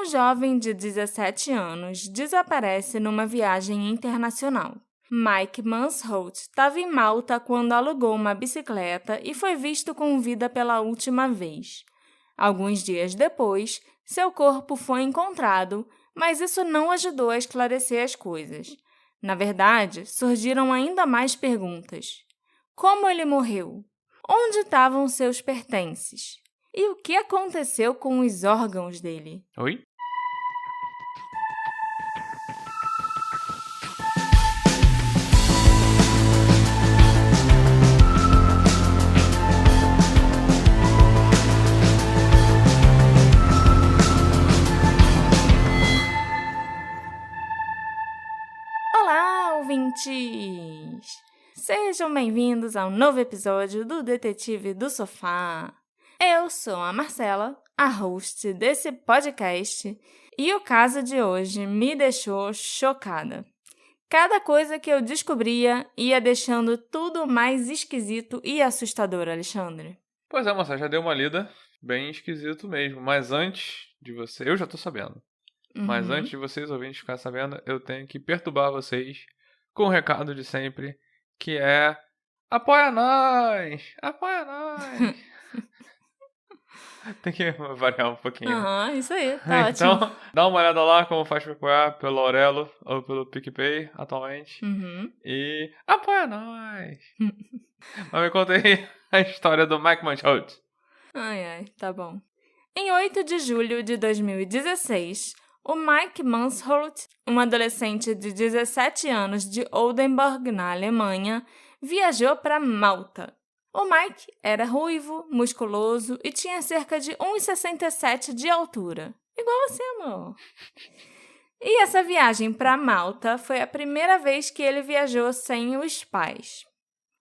um jovem de 17 anos desaparece numa viagem internacional. Mike Mansholt estava em Malta quando alugou uma bicicleta e foi visto com vida pela última vez. Alguns dias depois, seu corpo foi encontrado, mas isso não ajudou a esclarecer as coisas. Na verdade, surgiram ainda mais perguntas. Como ele morreu? Onde estavam seus pertences? E o que aconteceu com os órgãos dele? Oi? Olá, ouvintes! Sejam bem-vindos a um novo episódio do Detetive do Sofá. Eu sou a Marcela, a host desse podcast, e o caso de hoje me deixou chocada. Cada coisa que eu descobria ia deixando tudo mais esquisito e assustador, Alexandre. Pois é, moça, já deu uma lida. Bem esquisito mesmo. Mas antes de você... Eu já tô sabendo. Mas antes de vocês ouvintes ficar sabendo, eu tenho que perturbar vocês com o recado de sempre, que é... Apoia nós! Apoia nós! Tem que variar um pouquinho. Isso aí, tá Então, ótimo. dá uma olhada lá como faz pra apoiar pelo Aurelo ou pelo PicPay atualmente. E apoia nós! Mas me conta aí a história do Mike Mansholt. Ai, tá bom. Em 8 de julho de 2016, o Mike Mansholt, um adolescente de 17 anos de Oldenburg, na Alemanha, viajou para Malta. O Mike era ruivo, musculoso e tinha cerca de 1,67 de altura. Igual você, amor. E essa viagem para Malta foi a primeira vez que ele viajou sem os pais.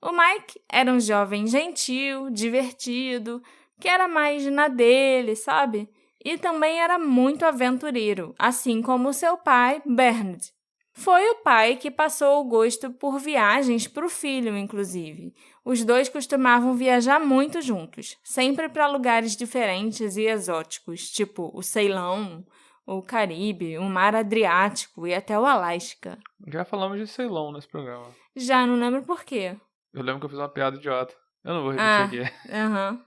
O Mike era um jovem gentil, divertido, que era mais na dele, sabe? E também era muito aventureiro, assim como seu pai, Bernard. Foi o pai que passou o gosto por viagens para o filho, inclusive. Os dois costumavam viajar muito juntos, sempre para lugares diferentes e exóticos, tipo o Ceilão, o Caribe, o Mar Adriático e até o Alasca. Já falamos de Ceilão nesse programa. Já não lembro por quê. Eu lembro que eu fiz uma piada idiota. Eu não vou repetir aqui.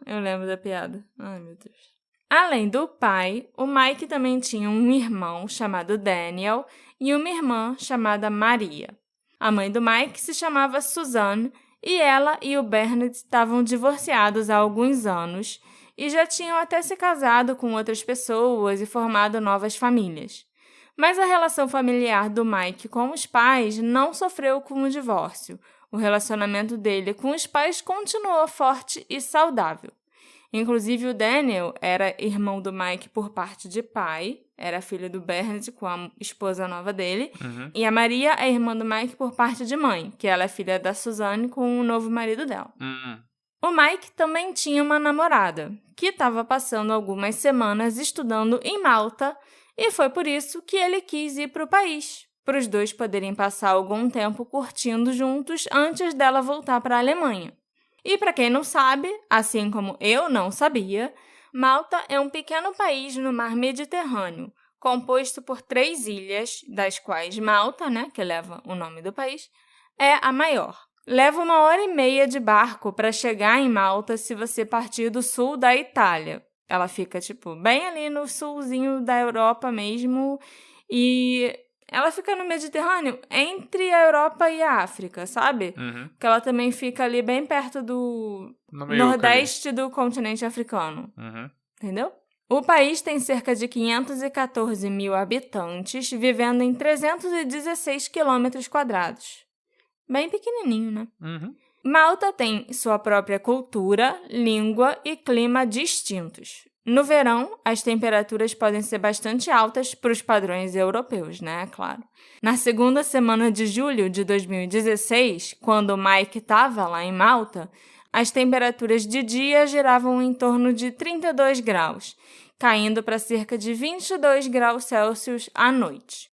Eu lembro da piada. Ai, meu Deus. Além do pai, o Mike também tinha um irmão chamado Daniel e uma irmã chamada Maria. A mãe do Mike se chamava Suzanne e ela e o Bernard estavam divorciados há alguns anos e já tinham até se casado com outras pessoas e formado novas famílias. Mas a relação familiar do Mike com os pais não sofreu com o divórcio. O relacionamento dele com os pais continuou forte e saudável. Inclusive, o Daniel era irmão do Mike por parte de pai, era filho do Bernard com a esposa nova dele, e a Maria é irmã do Mike por parte de mãe, que ela é filha da Suzanne com o novo marido dela. O Mike também tinha uma namorada, que estava passando algumas semanas estudando em Malta, e foi por isso que ele quis ir para o país, para os dois poderem passar algum tempo curtindo juntos antes dela voltar para a Alemanha. E para quem não sabe, assim como eu não sabia, Malta é um pequeno país no mar Mediterrâneo, composto por 3 ilhas, das quais Malta, que leva o nome do país, é a maior. Leva 1h30 de barco para chegar em Malta se você partir do sul da Itália. Ela fica, bem ali no sulzinho da Europa mesmo, e ela fica no Mediterrâneo, entre a Europa e a África, sabe? Porque ela também fica ali bem perto do nordeste do continente africano. Entendeu? O país tem cerca de 514 mil habitantes, vivendo em 316 quilômetros quadrados. Bem pequenininho, né? Malta tem sua própria cultura, língua e clima distintos. No verão, as temperaturas podem ser bastante altas para os padrões europeus, é claro. Na segunda semana de julho de 2016, quando o Mike estava lá em Malta, as temperaturas de dia giravam em torno de 32 graus, caindo para cerca de 22 graus Celsius à noite.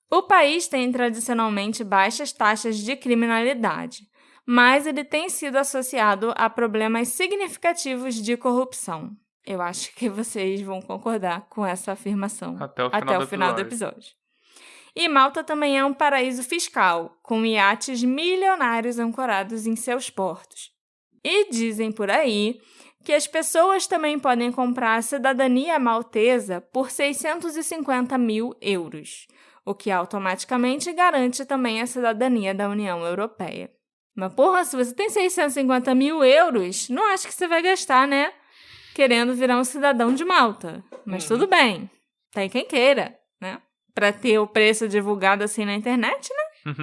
O país tem tradicionalmente baixas taxas de criminalidade, mas ele tem sido associado a problemas significativos de corrupção. Eu acho que vocês vão concordar com essa afirmação Até o final do episódio. E Malta também é um paraíso fiscal, com iates milionários ancorados em seus portos. E dizem por aí que as pessoas também podem comprar a cidadania maltesa por 650 mil euros, o que automaticamente garante também a cidadania da União Europeia. Mas, porra, se você tem 650 mil euros, não acho que você vai gastar, né? Querendo virar um cidadão de Malta. Mas tudo bem, tem quem queira, né? Para ter o preço divulgado assim na internet, né?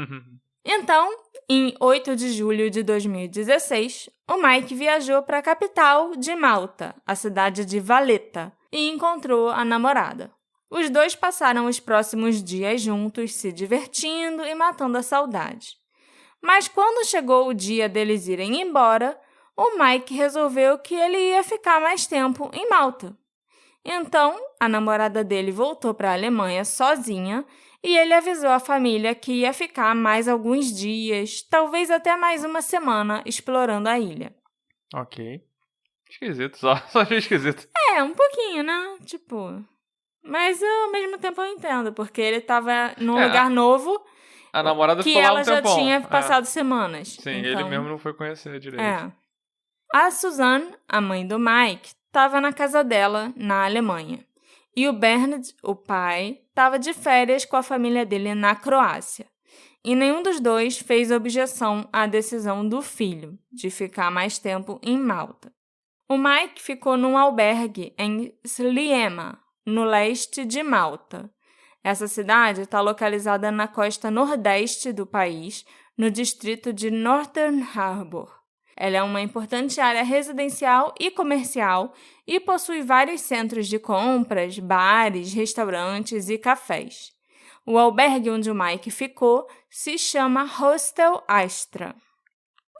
Então, em 8 de julho de 2016, o Mike viajou para a capital de Malta, a cidade de Valletta, e encontrou a namorada. Os dois passaram os próximos dias juntos, se divertindo e matando a saudade. Mas quando chegou o dia deles irem embora, o Mike resolveu que ele ia ficar mais tempo em Malta. Então, a namorada dele voltou para a Alemanha sozinha e ele avisou a família que ia ficar mais alguns dias, talvez até mais uma semana, explorando a ilha. Ok. Esquisito, só achei esquisito. Um pouquinho, né? Tipo... Mas ao mesmo tempo eu entendo, porque ele estava num lugar novo... A namorada que ficou lá ela um já tempão. tinha passado semanas. Sim, então, ele mesmo não foi conhecer direito. A Suzanne, a mãe do Mike, estava na casa dela, na Alemanha. E o Bernard, o pai, estava de férias com a família dele na Croácia. E nenhum dos dois fez objeção à decisão do filho de ficar mais tempo em Malta. O Mike ficou num albergue em Sliema, no leste de Malta. Essa cidade está localizada na costa nordeste do país, no distrito de Northern Harbour. Ela é uma importante área residencial e comercial e possui vários centros de compras, bares, restaurantes e cafés. O albergue onde o Mike ficou se chama Hostel Astra.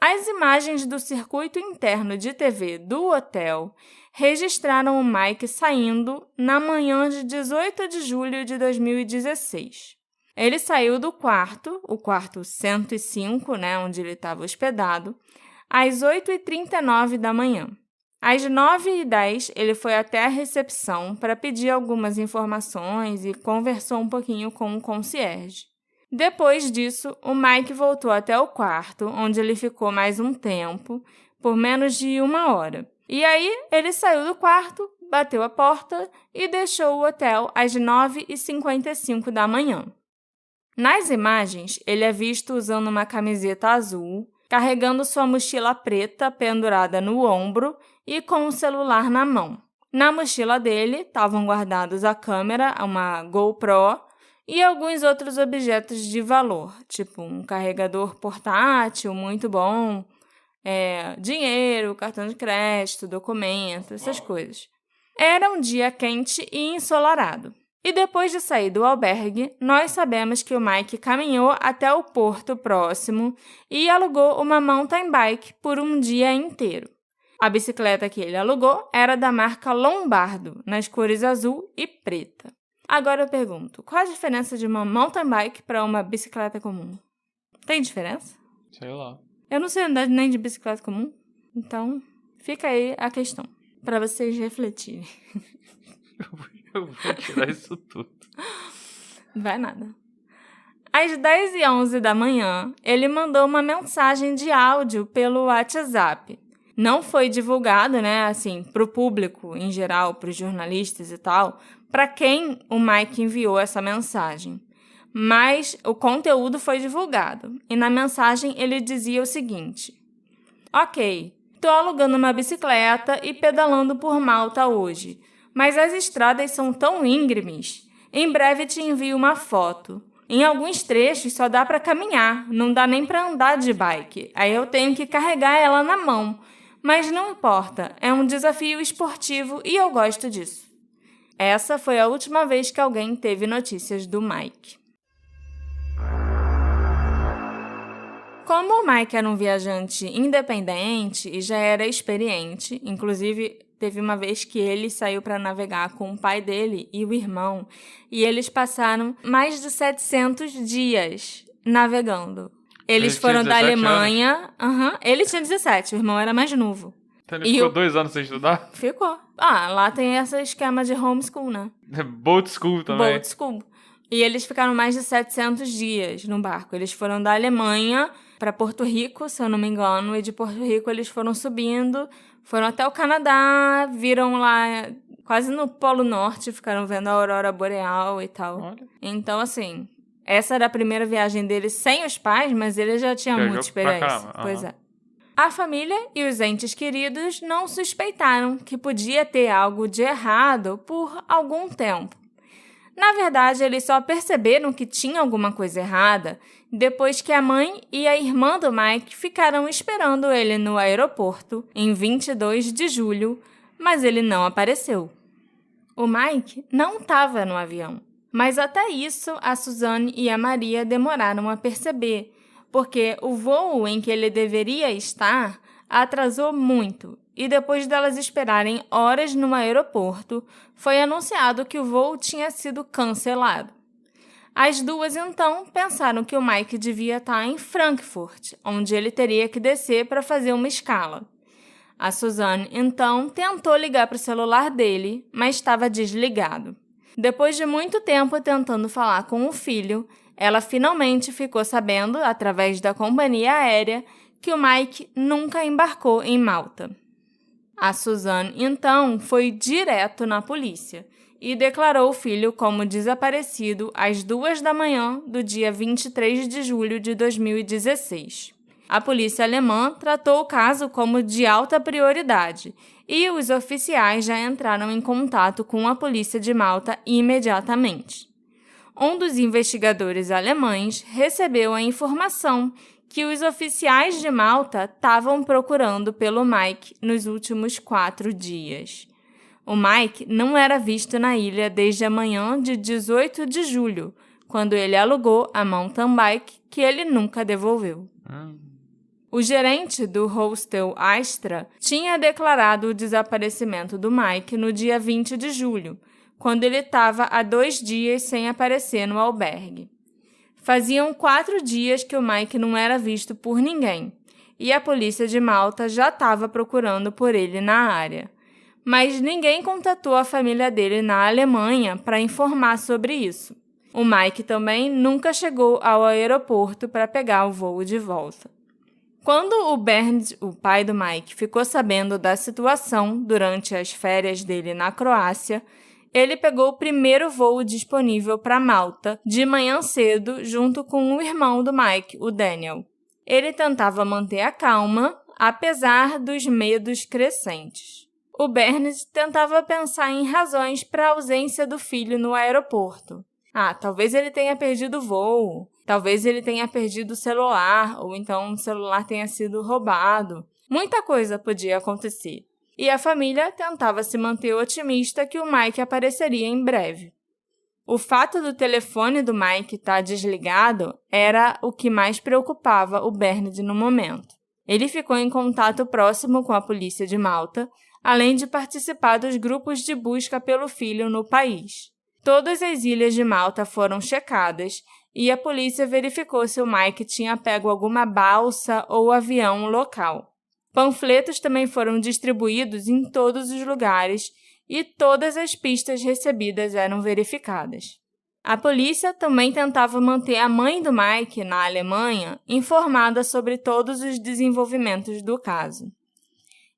As imagens do circuito interno de TV do hotel registraram o Mike saindo na manhã de 18 de julho de 2016. Ele saiu do quarto, o quarto 105, onde ele estava hospedado, às 8h39 da manhã. Às 9h10, ele foi até a recepção para pedir algumas informações e conversou um pouquinho com o concierge. Depois disso, o Mike voltou até o quarto, onde ele ficou mais um tempo, por menos de 1 hora. E aí, ele saiu do quarto, bateu a porta e deixou o hotel às 9h55 da manhã. Nas imagens, ele é visto usando uma camiseta azul, carregando sua mochila preta pendurada no ombro e com um celular na mão. Na mochila dele estavam guardados a câmera, uma GoPro e alguns outros objetos de valor, tipo um carregador portátil muito bom, dinheiro, cartão de crédito, documento, essas coisas. Era um dia quente e ensolarado. E depois de sair do albergue, nós sabemos que o Mike caminhou até o porto próximo e alugou uma mountain bike por um dia inteiro. A bicicleta que ele alugou era da marca Lombardo, nas cores azul e preta. Agora eu pergunto, qual a diferença de uma mountain bike para uma bicicleta comum? Tem diferença? Sei lá. Eu não sei andar nem de bicicleta comum, então fica aí a questão, para vocês refletirem. Eu vou tirar isso tudo. Vai nada. Às 10h11 da manhã, ele mandou uma mensagem de áudio pelo WhatsApp. Não foi divulgado, para o público em geral, para os jornalistas e tal, para quem o Mike enviou essa mensagem. Mas o conteúdo foi divulgado. E na mensagem ele dizia o seguinte: Ok, estou alugando uma bicicleta e pedalando por Malta hoje. Mas as estradas são tão íngremes. Em breve te envio uma foto. Em alguns trechos só dá para caminhar, não dá nem para andar de bike. Aí eu tenho que carregar ela na mão. Mas não importa, é um desafio esportivo e eu gosto disso. Essa foi a última vez que alguém teve notícias do Mike. Como o Mike era um viajante independente e já era experiente, inclusive teve uma vez que ele saiu para navegar com o pai dele e o irmão, e eles passaram mais de 700 dias navegando. Eles foram da Alemanha... Ele tinha 17, o irmão era mais novo. Então ele ficou 2 anos sem estudar? Ficou. Lá tem esse esquema de homeschool, né? Boat school também. Boat school. E eles ficaram mais de 700 dias no barco. Eles foram da Alemanha para Porto Rico, se eu não me engano, e de Porto Rico eles foram subindo, foram até o Canadá, viram lá quase no Polo Norte, ficaram vendo a aurora boreal e tal. Olha. Então, assim, essa era a primeira viagem dele sem os pais, mas ele já tinha muita experiência. Pois é. A família e os entes queridos não suspeitaram que podia ter algo de errado por algum tempo. Na verdade, eles só perceberam que tinha alguma coisa errada depois que a mãe e a irmã do Mike ficaram esperando ele no aeroporto em 22 de julho, mas ele não apareceu. O Mike não estava no avião, mas até isso a Suzanne e a Maria demoraram a perceber, porque o voo em que ele deveria estar atrasou muito. E depois delas esperarem horas no aeroporto, foi anunciado que o voo tinha sido cancelado. As duas, então, pensaram que o Mike devia estar em Frankfurt, onde ele teria que descer para fazer uma escala. A Suzanne, então, tentou ligar para o celular dele, mas estava desligado. Depois de muito tempo tentando falar com o filho, ela finalmente ficou sabendo, através da companhia aérea, que o Mike nunca embarcou em Malta. A Suzanne, então, foi direto na polícia e declarou o filho como desaparecido às 2 da manhã do dia 23 de julho de 2016. A polícia alemã tratou o caso como de alta prioridade e os oficiais já entraram em contato com a polícia de Malta imediatamente. Um dos investigadores alemães recebeu a informação que os oficiais de Malta estavam procurando pelo Mike nos últimos 4 dias. O Mike não era visto na ilha desde a manhã de 18 de julho, quando ele alugou a mountain bike que ele nunca devolveu. O gerente do hostel Astra tinha declarado o desaparecimento do Mike no dia 20 de julho, quando ele estava há 2 dias sem aparecer no albergue. Faziam 4 dias que o Mike não era visto por ninguém, e a polícia de Malta já estava procurando por ele na área. Mas ninguém contatou a família dele na Alemanha para informar sobre isso. O Mike também nunca chegou ao aeroporto para pegar o voo de volta. Quando o Bernd, o pai do Mike, ficou sabendo da situação durante as férias dele na Croácia, ele pegou o primeiro voo disponível para Malta, de manhã cedo, junto com o irmão do Mike, o Daniel. Ele tentava manter a calma, apesar dos medos crescentes. O Bernd tentava pensar em razões para a ausência do filho no aeroporto. Talvez ele tenha perdido o voo, talvez ele tenha perdido o celular, ou então o celular tenha sido roubado. Muita coisa podia acontecer. E a família tentava se manter otimista que o Mike apareceria em breve. O fato do telefone do Mike estar desligado era o que mais preocupava o Bernd no momento. Ele ficou em contato próximo com a polícia de Malta, além de participar dos grupos de busca pelo filho no país. Todas as ilhas de Malta foram checadas e a polícia verificou se o Mike tinha pego alguma balsa ou avião local. Panfletos também foram distribuídos em todos os lugares e todas as pistas recebidas eram verificadas. A polícia também tentava manter a mãe do Mike, na Alemanha, informada sobre todos os desenvolvimentos do caso.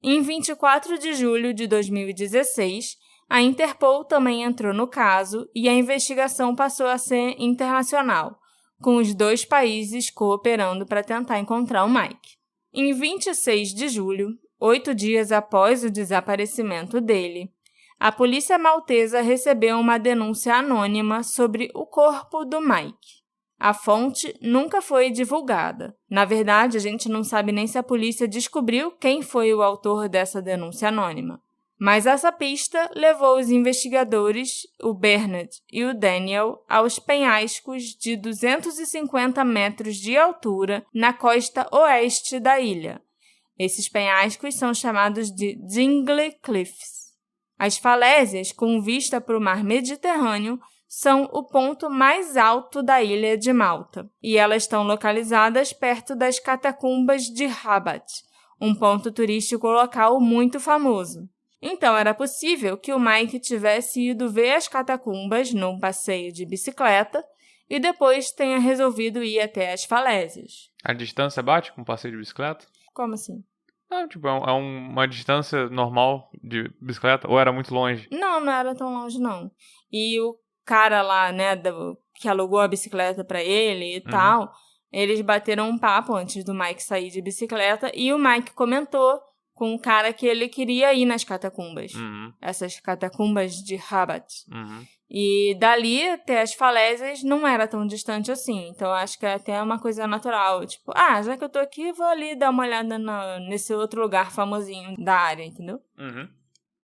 Em 24 de julho de 2016, a Interpol também entrou no caso e a investigação passou a ser internacional, com os 2 países cooperando para tentar encontrar o Mike. Em 26 de julho, 8 dias após o desaparecimento dele, a polícia maltesa recebeu uma denúncia anônima sobre o corpo do Mike. A fonte nunca foi divulgada. Na verdade, a gente não sabe nem se a polícia descobriu quem foi o autor dessa denúncia anônima. Mas essa pista levou os investigadores, o Bernard e o Daniel, aos penhascos de 250 metros de altura na costa oeste da ilha. Esses penhascos são chamados de Dingley Cliffs. As falésias, com vista para o mar Mediterrâneo, são o ponto mais alto da ilha de Malta, e elas estão localizadas perto das catacumbas de Rabat, um ponto turístico local muito famoso. Então, era possível que o Mike tivesse ido ver as catacumbas num passeio de bicicleta e depois tenha resolvido ir até as falésias. A distância bate com um passeio de bicicleta? Como assim? Não, tipo, é uma distância normal de bicicleta? Ou era muito longe? Não era tão longe, não. E o cara lá, né, que alugou a bicicleta pra ele e tal, eles bateram um papo antes do Mike sair de bicicleta e o Mike comentou com o cara que ele queria ir nas catacumbas. Essas catacumbas de Rabat. E dali até as falésias não era tão distante assim. Então, acho que é até uma coisa natural. Tipo, já que eu tô aqui, vou ali dar uma olhada nesse outro lugar famosinho da área, entendeu?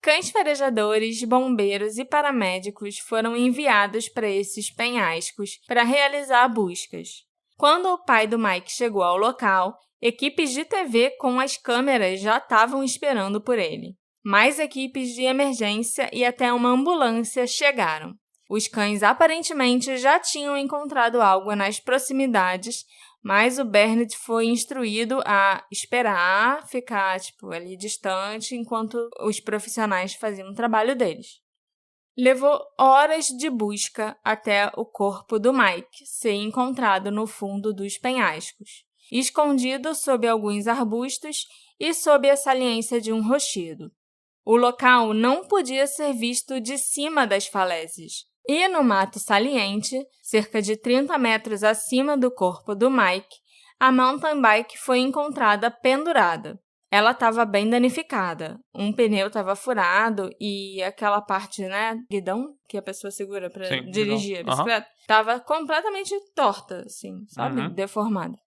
Cães farejadores, bombeiros e paramédicos foram enviados para esses penhascos para realizar buscas. Quando o pai do Mike chegou ao local, equipes de TV com as câmeras já estavam esperando por ele. Mais equipes de emergência e até uma ambulância chegaram. Os cães aparentemente já tinham encontrado algo nas proximidades, mas o Bernard foi instruído a esperar, ficar ali distante, enquanto os profissionais faziam o trabalho deles. Levou horas de busca até o corpo do Mike ser encontrado no fundo dos penhascos, escondido sob alguns arbustos e sob a saliência de um rochedo. O local não podia ser visto de cima das falésias, e no mato saliente, cerca de 30 metros acima do corpo do Mike, a mountain bike foi encontrada pendurada. Ela estava bem danificada, um pneu estava furado e aquela parte, guidão, que a pessoa segura para dirigir a bicicleta, estava completamente torta, assim, sabe? Deformada.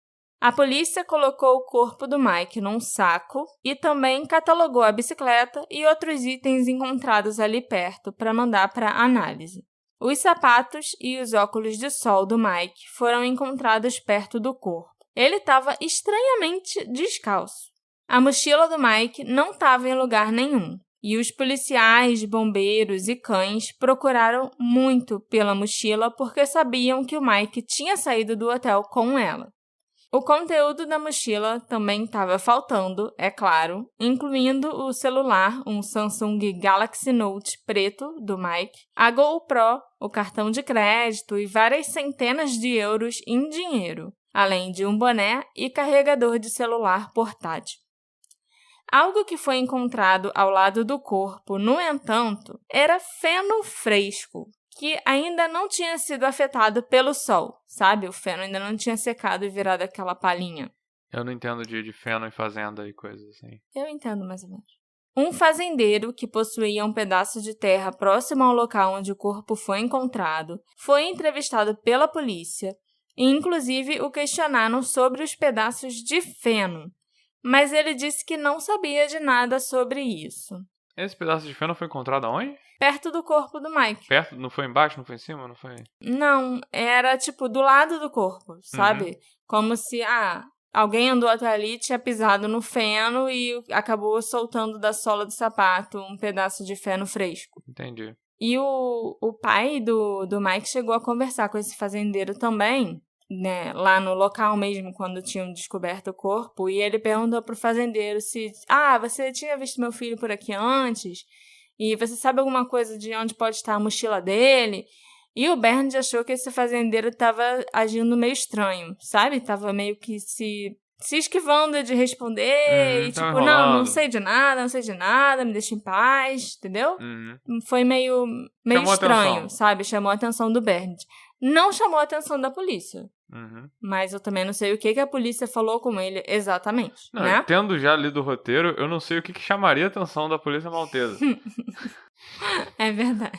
A polícia colocou o corpo do Mike num saco e também catalogou a bicicleta e outros itens encontrados ali perto para mandar para análise. Os sapatos e os óculos de sol do Mike foram encontrados perto do corpo. Ele estava estranhamente descalço. A mochila do Mike não estava em lugar nenhum, e os policiais, bombeiros e cães procuraram muito pela mochila porque sabiam que o Mike tinha saído do hotel com ela. O conteúdo da mochila também estava faltando, é claro, incluindo o celular, um Samsung Galaxy Note preto do Mike, a GoPro, o cartão de crédito e várias centenas de euros em dinheiro, além de um boné e carregador de celular portátil. Algo que foi encontrado ao lado do corpo, no entanto, era feno fresco, que ainda não tinha sido afetado pelo sol, sabe? O feno ainda não tinha secado e virado aquela palhinha. Eu não entendo de feno em fazenda e coisas assim. Eu entendo mais ou menos. Um fazendeiro que possuía um pedaço de terra próximo ao local onde o corpo foi encontrado foi entrevistado pela polícia e, inclusive, o questionaram sobre os pedaços de feno, mas ele disse que não sabia de nada sobre isso. Esse pedaço de feno foi encontrado aonde? Perto do corpo do Mike. Perto? Não foi embaixo? Não foi em cima? Não foi? Não, era do lado do corpo, sabe? Como se, alguém andou até ali, tinha pisado no feno e acabou soltando da sola do sapato um pedaço de feno fresco. Entendi. E o pai do Mike chegou a conversar com esse fazendeiro também, né, lá no local mesmo, quando tinham descoberto o corpo, e ele perguntou pro fazendeiro se, você tinha visto meu filho por aqui antes? E você sabe alguma coisa de onde pode estar a mochila dele? E o Bernard achou que esse fazendeiro estava agindo meio estranho, sabe? Tava meio que se esquivando de responder e não sei de nada, me deixa em paz, entendeu? Foi meio chamou estranho, atenção. Sabe? Chamou a atenção do Bernard. Não chamou a atenção da polícia. Mas eu também não sei o que a polícia falou com ele exatamente, não, né? Tendo já lido o roteiro, eu não sei o que chamaria a atenção da polícia maltesa. É verdade.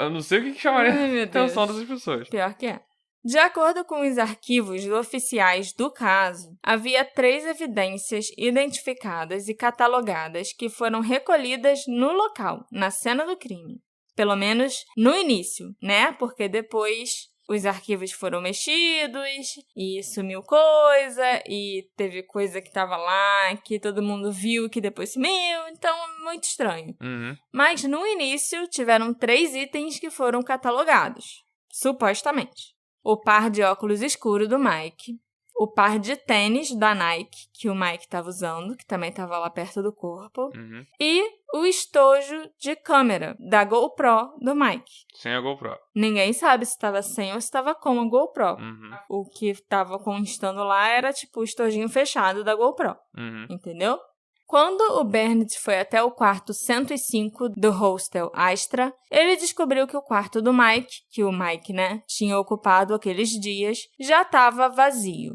Eu não sei o que chamaria a atenção dessas pessoas. Pior que é. De acordo com os arquivos oficiais do caso, havia 3 evidências identificadas e catalogadas que foram recolhidas no local, na cena do crime. Pelo menos no início, né? Porque depois os arquivos foram mexidos e sumiu coisa e teve coisa que estava lá que todo mundo viu que depois sumiu, então muito estranho. Mas no início tiveram 3 itens que foram catalogados, supostamente. O par de óculos escuros do Mike, o par de tênis da Nike que o Mike estava usando, que também estava lá perto do corpo, e o estojo de câmera da GoPro do Mike. Sem a GoPro. Ninguém sabe se estava sem ou se estava com a GoPro. O que estava constando lá era tipo o estojinho fechado da GoPro. Entendeu? Quando o Bernard foi até o quarto 105 do hostel Astra, ele descobriu que o quarto do Mike, que o Mike, tinha ocupado aqueles dias, já estava vazio.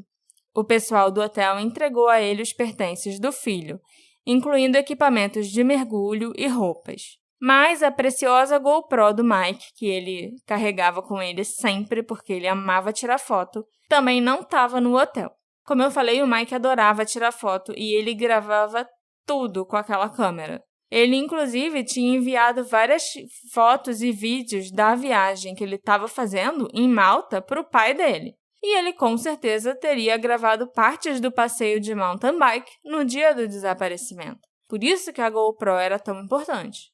O pessoal do hotel entregou a ele os pertences do filho, incluindo equipamentos de mergulho e roupas. Mas a preciosa GoPro do Mike, que ele carregava com ele sempre porque ele amava tirar foto, também não estava no hotel. Como eu falei, o Mike adorava tirar foto e ele gravava tudo com aquela câmera. Ele, inclusive, tinha enviado várias fotos e vídeos da viagem que ele estava fazendo em Malta para o pai dele. E ele, com certeza, teria gravado partes do passeio de mountain bike no dia do desaparecimento. Por isso que a GoPro era tão importante.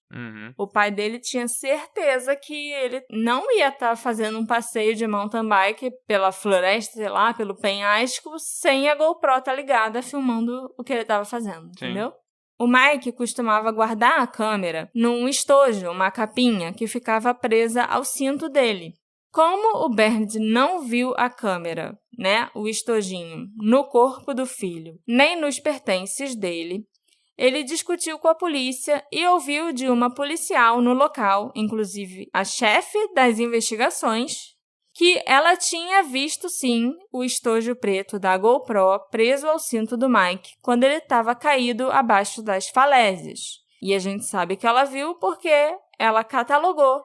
O pai dele tinha certeza que ele não ia estar fazendo um passeio de mountain bike pela floresta, sei lá, pelo penhasco, sem a GoPro estar ligada, filmando o que ele estava fazendo, entendeu? O Mike costumava guardar a câmera num estojo, uma capinha, que ficava presa ao cinto dele. Como o Bernard não viu a câmera, o estojinho, no corpo do filho, nem nos pertences dele, ele discutiu com a polícia e ouviu de uma policial no local, inclusive a chefe das investigações, que ela tinha visto, sim, o estojo preto da GoPro preso ao cinto do Mike quando ele estava caído abaixo das falésias. E a gente sabe que ela viu porque ela catalogou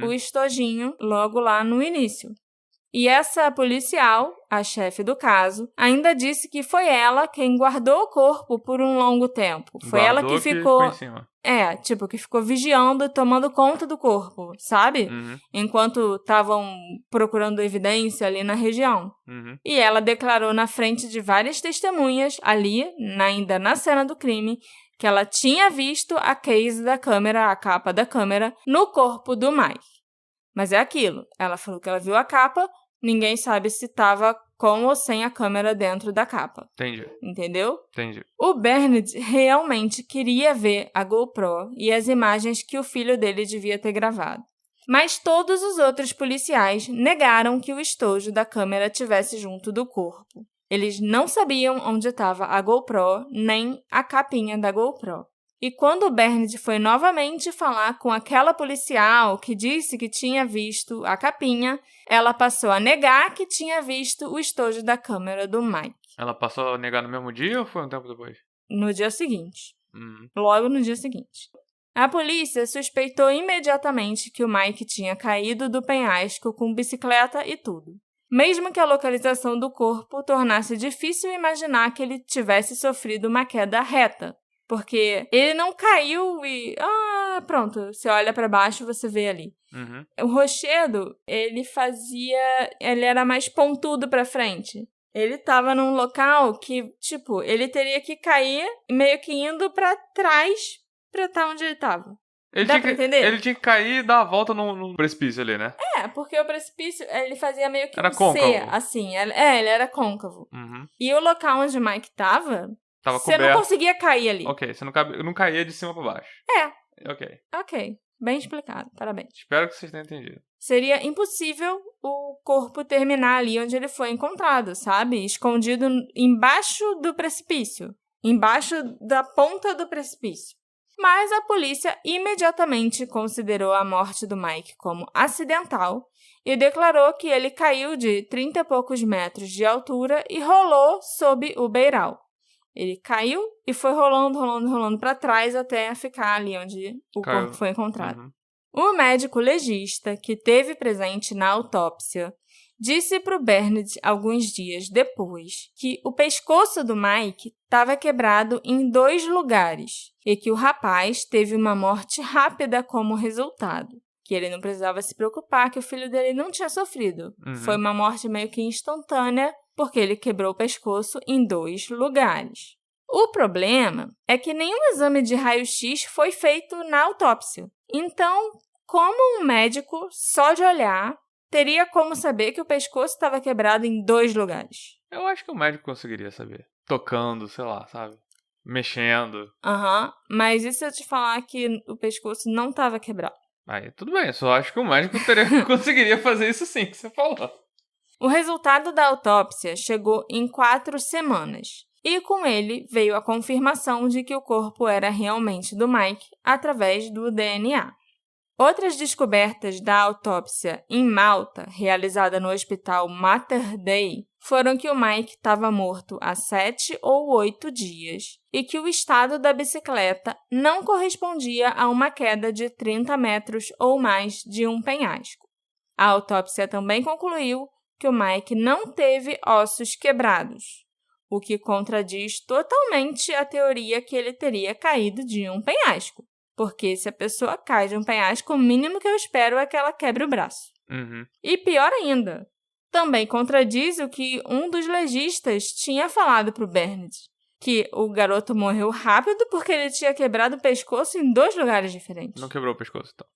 o estojinho logo lá no início. E essa policial, a chefe do caso, ainda disse que foi ela quem guardou o corpo por um longo tempo. Foi ela que ficou em cima. Que ficou vigiando, tomando conta do corpo, sabe? Enquanto estavam procurando evidência ali na região. E ela declarou na frente de várias testemunhas, ali, ainda na cena do crime, que ela tinha visto a case da câmera, a capa da câmera, no corpo do Mike. Mas é aquilo, ela falou que ela viu a capa, ninguém sabe se estava com ou sem a câmera dentro da capa. Entendi. Entendeu? Entendi. O Bernard realmente queria ver a GoPro e as imagens que o filho dele devia ter gravado. Mas todos os outros policiais negaram que o estojo da câmera estivesse junto do corpo. Eles não sabiam onde estava a GoPro, nem a capinha da GoPro. E quando o Bernard foi novamente falar com aquela policial que disse que tinha visto a capinha, ela passou a negar que tinha visto o estojo da câmera do Mike. Ela passou a negar no mesmo dia ou foi um tempo depois? No dia seguinte. Logo no dia seguinte. A polícia suspeitou imediatamente que o Mike tinha caído do penhasco com bicicleta e tudo. Mesmo que a localização do corpo tornasse difícil imaginar que ele tivesse sofrido uma queda reta. Porque ele não caiu e... pronto, você olha pra baixo e você vê ali. O rochedo, ele era mais pontudo pra frente. Ele tava num local que, ele teria que cair meio que indo pra trás pra estar onde ele tava. Dá pra entender? Ele tinha que cair e dar a volta no precipício ali, né? Porque o precipício, ele fazia meio que era um côncavo. C, assim. Ele era côncavo. E o local onde o Mike tava você coberto. não conseguia cair ali. Ok, você não caía de cima pra baixo. Ok, bem explicado, parabéns. Espero que vocês tenham entendido. Seria impossível o corpo terminar ali onde ele foi encontrado, sabe? Escondido embaixo do precipício. Embaixo da ponta do precipício. Mas a polícia imediatamente considerou a morte do Mike como acidental e declarou que ele caiu de 30 e poucos metros de altura e rolou sob o beiral. Ele caiu e foi rolando para trás até ficar ali onde o corpo foi encontrado. O médico legista que esteve presente na autópsia disse para o Bernard alguns dias depois que o pescoço do Mike estava quebrado em 2 lugares e que o rapaz teve uma morte rápida como resultado. Que ele não precisava se preocupar, que o filho dele não tinha sofrido. Foi uma morte meio que instantânea, porque ele quebrou o pescoço em 2 lugares. O problema é que nenhum exame de raio-x foi feito na autópsia. Então, como um médico, só de olhar, teria como saber que o pescoço estava quebrado em 2 lugares? Eu acho que o médico conseguiria saber. Tocando, sei lá, sabe? Mexendo. Mas e se eu te falar que o pescoço não tava quebrado? Aí tudo bem, eu só acho que o médico conseguiria fazer isso sim, que você falou. O resultado da autópsia chegou em 4 semanas. E com ele veio a confirmação de que o corpo era realmente do Mike através do DNA. Outras descobertas da autópsia em Malta, realizada no hospital Mater Dei, foram que o Mike estava morto há 7 ou 8 dias e que o estado da bicicleta não correspondia a uma queda de 30 metros ou mais de um penhasco. A autópsia também concluiu que o Mike não teve ossos quebrados, o que contradiz totalmente a teoria que ele teria caído de um penhasco. Porque se a pessoa cai de um penhasco, o mínimo que eu espero é que ela quebre o braço. E pior ainda, também contradiz o que um dos legistas tinha falado para o Bernard, que o garoto morreu rápido porque ele tinha quebrado o pescoço em 2 lugares diferentes. Não quebrou o pescoço, então?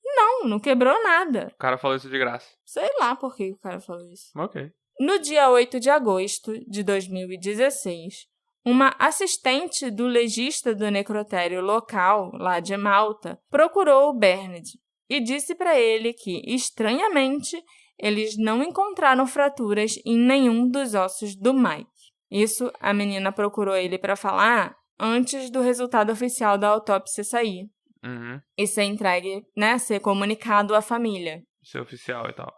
Não quebrou nada. O cara falou isso de graça. Sei lá por que o cara falou isso. Ok. No dia 8 de agosto de 2016, uma assistente do legista do necrotério local, lá de Malta, procurou o Bernard e disse para ele que, estranhamente, eles não encontraram fraturas em nenhum dos ossos do Mike. Isso a menina procurou ele para falar antes do resultado oficial da autópsia sair. E ser entregue, ser comunicado à família. Ser oficial e tal.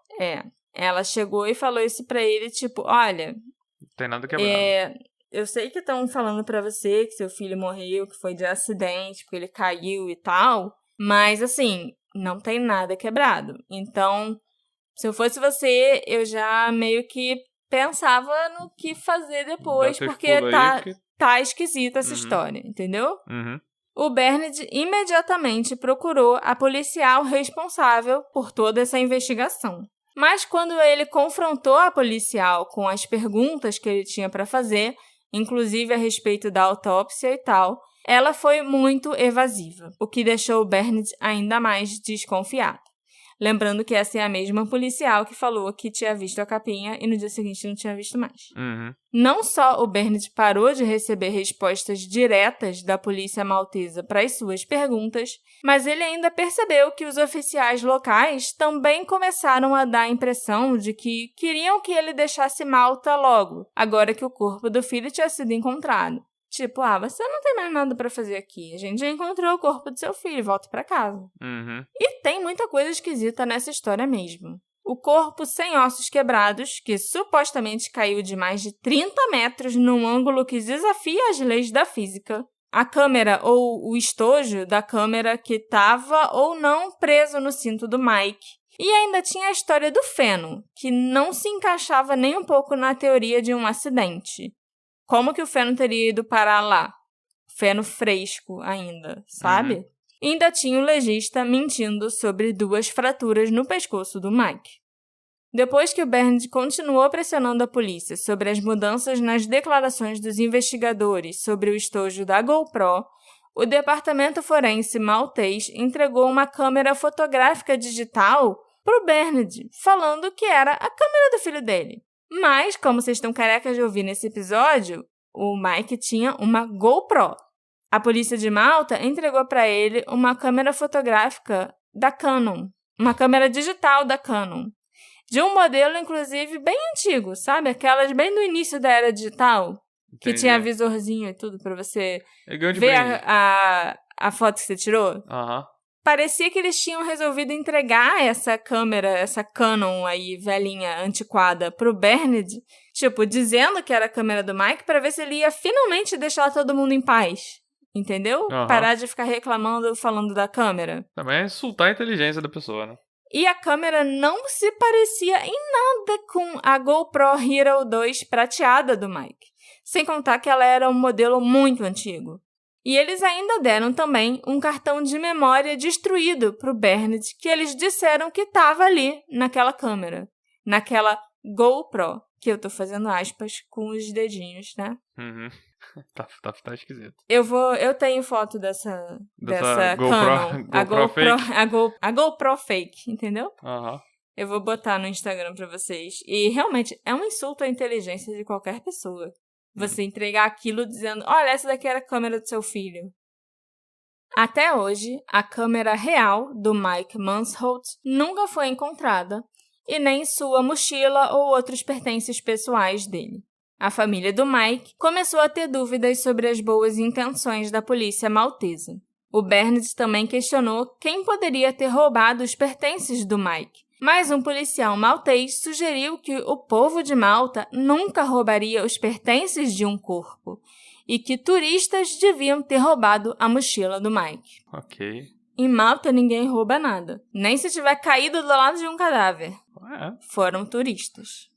Ela chegou e falou isso pra ele, tipo, olha... Não tem nada quebrado. Eu sei que estão falando pra você que seu filho morreu, que foi de acidente, porque ele caiu e tal, mas, assim, não tem nada quebrado. Então, se eu fosse você, eu já meio que pensava no que fazer depois, porque tá esquisita essa história, entendeu? O Bernard imediatamente procurou a policial responsável por toda essa investigação. Mas quando ele confrontou a policial com as perguntas que ele tinha para fazer, inclusive a respeito da autópsia e tal, ela foi muito evasiva, o que deixou o Bernard ainda mais desconfiado. Lembrando que essa é a mesma policial que falou que tinha visto a capinha e no dia seguinte não tinha visto mais. Não só o Bernard parou de receber respostas diretas da polícia maltesa para as suas perguntas, mas ele ainda percebeu que os oficiais locais também começaram a dar a impressão de que queriam que ele deixasse Malta logo, agora que o corpo do filho tinha sido encontrado. Tipo, você não tem mais nada pra fazer aqui. A gente já encontrou o corpo do seu filho, volta pra casa. E tem muita coisa esquisita nessa história mesmo. O corpo sem ossos quebrados, que supostamente caiu de mais de 30 metros num ângulo que desafia as leis da física. A câmera ou o estojo da câmera que estava ou não preso no cinto do Mike. E ainda tinha a história do feno, que não se encaixava nem um pouco na teoria de um acidente. Como que o feno teria ido parar lá? Feno fresco ainda, sabe? E ainda tinha o legista mentindo sobre 2 fraturas no pescoço do Mike. Depois que o Bernard continuou pressionando a polícia sobre as mudanças nas declarações dos investigadores sobre o estojo da GoPro, o departamento forense maltês entregou uma câmera fotográfica digital para o Bernard, falando que era a câmera do filho dele. Mas, como vocês estão carecas de ouvir nesse episódio, o Mike tinha uma GoPro. A polícia de Malta entregou para ele uma câmera fotográfica da Canon, uma câmera digital da Canon, de um modelo, inclusive, bem antigo, sabe? Aquelas bem do início da era digital, que tinha visorzinho e tudo para você ver a foto que você tirou. Parecia que eles tinham resolvido entregar essa câmera, essa Canon aí, velhinha, antiquada, pro Bernard, tipo, dizendo que era a câmera do Mike pra ver se ele ia finalmente deixar todo mundo em paz. Entendeu? Parar de ficar reclamando, falando da câmera. Também é insultar a inteligência da pessoa, né? E a câmera não se parecia em nada com a GoPro Hero 2 prateada do Mike. Sem contar que ela era um modelo muito antigo. E eles ainda deram também um cartão de memória destruído para o Bernard, que eles disseram que estava ali, naquela câmera. Naquela GoPro, que eu tô fazendo aspas com os dedinhos, né? Tá esquisito. Eu tenho foto dessa GoPro, Canon. GoPro fake? A GoPro fake, entendeu? Eu vou botar no Instagram pra vocês. E realmente é um insulto à inteligência de qualquer pessoa. Você entregar aquilo dizendo, olha, essa daqui era a câmera do seu filho. Até hoje, a câmera real do Mike Mansholt nunca foi encontrada e nem sua mochila ou outros pertences pessoais dele. A família do Mike começou a ter dúvidas sobre as boas intenções da polícia maltesa. O Bernard também questionou quem poderia ter roubado os pertences do Mike, mas um policial maltês sugeriu que o povo de Malta nunca roubaria os pertences de um corpo e que turistas deviam ter roubado a mochila do Mike. Ok. Em Malta, ninguém rouba nada, nem se tiver caído do lado de um cadáver. Foram turistas.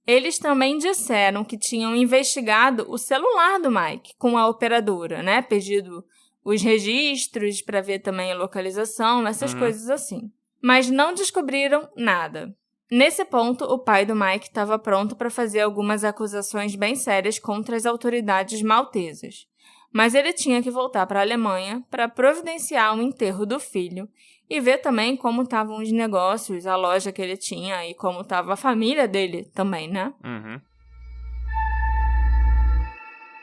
Eles também disseram que tinham investigado o celular do Mike com a operadora, né? Pedido os registros para ver também a localização, essas coisas assim. Mas não descobriram nada. Nesse ponto, o pai do Mike estava pronto para fazer algumas acusações bem sérias contra as autoridades maltesas. Mas ele tinha que voltar para a Alemanha para providenciar o enterro do filho e ver também como estavam os negócios, a loja que ele tinha e como estava a família dele também, né?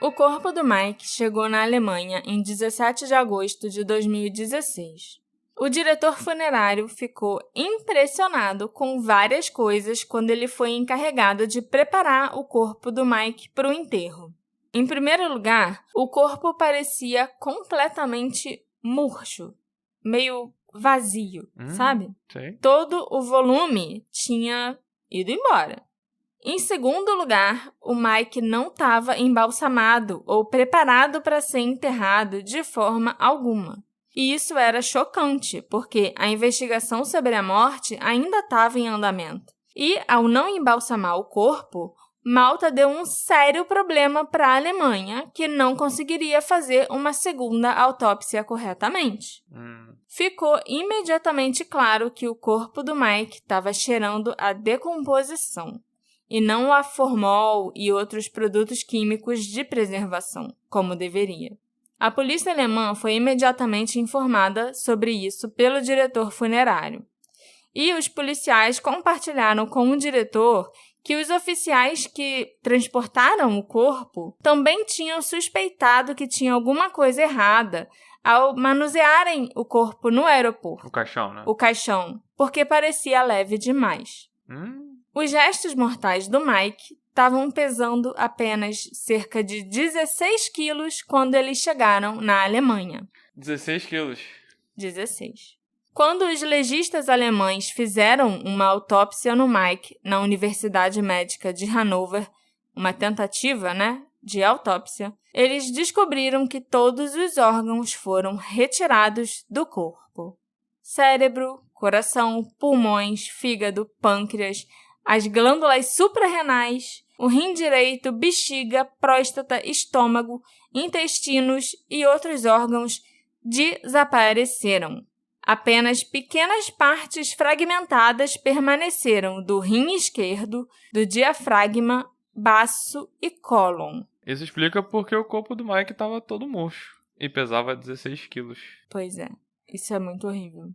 O corpo do Mike chegou na Alemanha em 17 de agosto de 2016. O diretor funerário ficou impressionado com várias coisas quando ele foi encarregado de preparar o corpo do Mike para o enterro. Em primeiro lugar, o corpo parecia completamente murcho, meio vazio, sabe? Sei. Todo o volume tinha ido embora. Em segundo lugar, o Mike não estava embalsamado ou preparado para ser enterrado de forma alguma. E isso era chocante, porque a investigação sobre a morte ainda estava em andamento. E, ao não embalsamar o corpo, Malta deu um sério problema para a Alemanha, que não conseguiria fazer uma segunda autópsia corretamente. Ficou imediatamente claro que o corpo do Mike estava cheirando a decomposição, e não a formol e outros produtos químicos de preservação, como deveria. A polícia alemã foi imediatamente informada sobre isso pelo diretor funerário. E os policiais compartilharam com o diretor que os oficiais que transportaram o corpo também tinham suspeitado que tinha alguma coisa errada ao manusearem o corpo no aeroporto. O caixão, né? O caixão, porque parecia leve demais. Os restos mortais do Mike estavam pesando apenas cerca de 16 quilos quando eles chegaram na Alemanha. 16 quilos. 16. Quando os legistas alemães fizeram uma autópsia no Mike na Universidade Médica de Hannover, uma tentativa, de autópsia, eles descobriram que todos os órgãos foram retirados do corpo. Cérebro, coração, pulmões, fígado, pâncreas, as glândulas suprarrenais, o rim direito, bexiga, próstata, estômago, intestinos e outros órgãos desapareceram. Apenas pequenas partes fragmentadas permaneceram do rim esquerdo, do diafragma, baço e cólon. Isso explica porque o corpo do Mike estava todo murcho e pesava 16 quilos. Pois é, isso é muito horrível.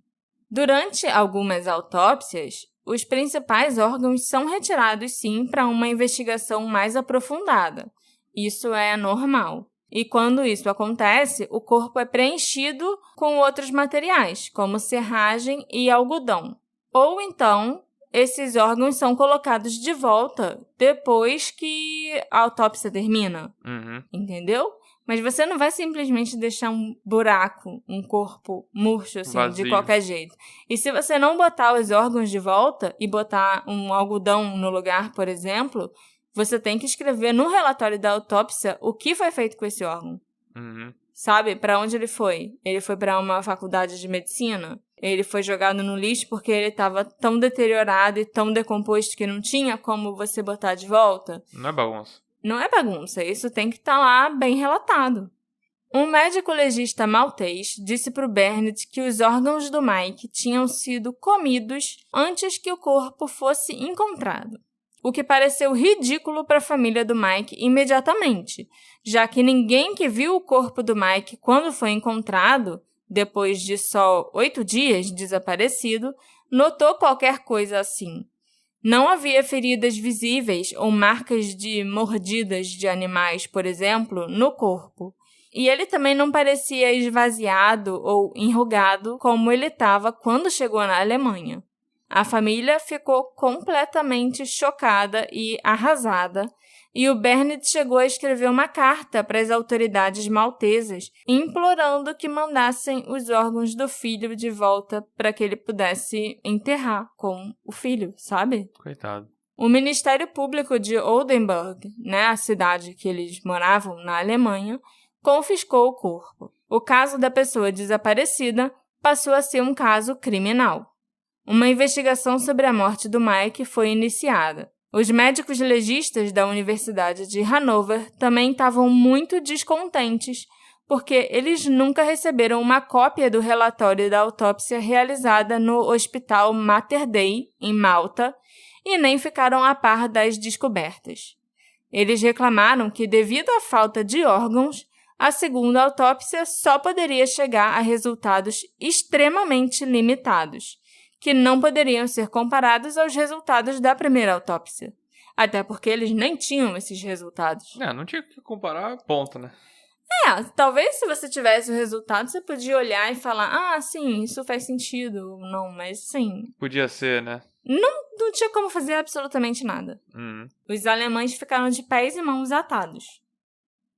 Durante algumas autópsias, os principais órgãos são retirados sim para uma investigação mais aprofundada. Isso é normal. E quando isso acontece, o corpo é preenchido com outros materiais, como serragem e algodão. Ou então, esses órgãos são colocados de volta depois que a autópsia termina. Entendeu? Mas você não vai simplesmente deixar um buraco, um corpo murcho, assim, vazio, de qualquer jeito. E se você não botar os órgãos de volta e botar um algodão no lugar, por exemplo, você tem que escrever no relatório da autópsia o que foi feito com esse órgão. Sabe? Para onde ele foi? Ele foi para uma faculdade de medicina? Ele foi jogado no lixo porque ele estava tão deteriorado e tão decomposto que não tinha como você botar de volta? Não é bagunça. Não é bagunça, isso tem que estar lá bem relatado. Um médico legista maltês disse para o Bernard que os órgãos do Mike tinham sido comidos antes que o corpo fosse encontrado, o que pareceu ridículo para a família do Mike imediatamente, já que ninguém que viu o corpo do Mike quando foi encontrado, depois de só 8 dias desaparecido, notou qualquer coisa assim. Não havia feridas visíveis ou marcas de mordidas de animais, por exemplo, no corpo. E ele também não parecia esvaziado ou enrugado como ele estava quando chegou na Alemanha. A família ficou completamente chocada e arrasada, e o Bernard chegou a escrever uma carta para as autoridades maltesas, implorando que mandassem os órgãos do filho de volta para que ele pudesse enterrar com o filho, sabe? Coitado. O Ministério Público de Oldenburg, a cidade que eles moravam na Alemanha, confiscou o corpo. O caso da pessoa desaparecida passou a ser um caso criminal. Uma investigação sobre a morte do Mike foi iniciada. Os médicos legistas da Universidade de Hanover também estavam muito descontentes, porque eles nunca receberam uma cópia do relatório da autópsia realizada no Hospital Mater Dei, em Malta, e nem ficaram a par das descobertas. Eles reclamaram que, devido à falta de órgãos, a segunda autópsia só poderia chegar a resultados extremamente limitados, que não poderiam ser comparados aos resultados da primeira autópsia. Até porque eles nem tinham esses resultados. Não tinha que comparar, ponto, né? Talvez se você tivesse o resultado, você podia olhar e falar, sim, isso faz sentido. Não, mas sim. Podia ser, né? Não tinha como fazer absolutamente nada. Os alemães ficaram de pés e mãos atados.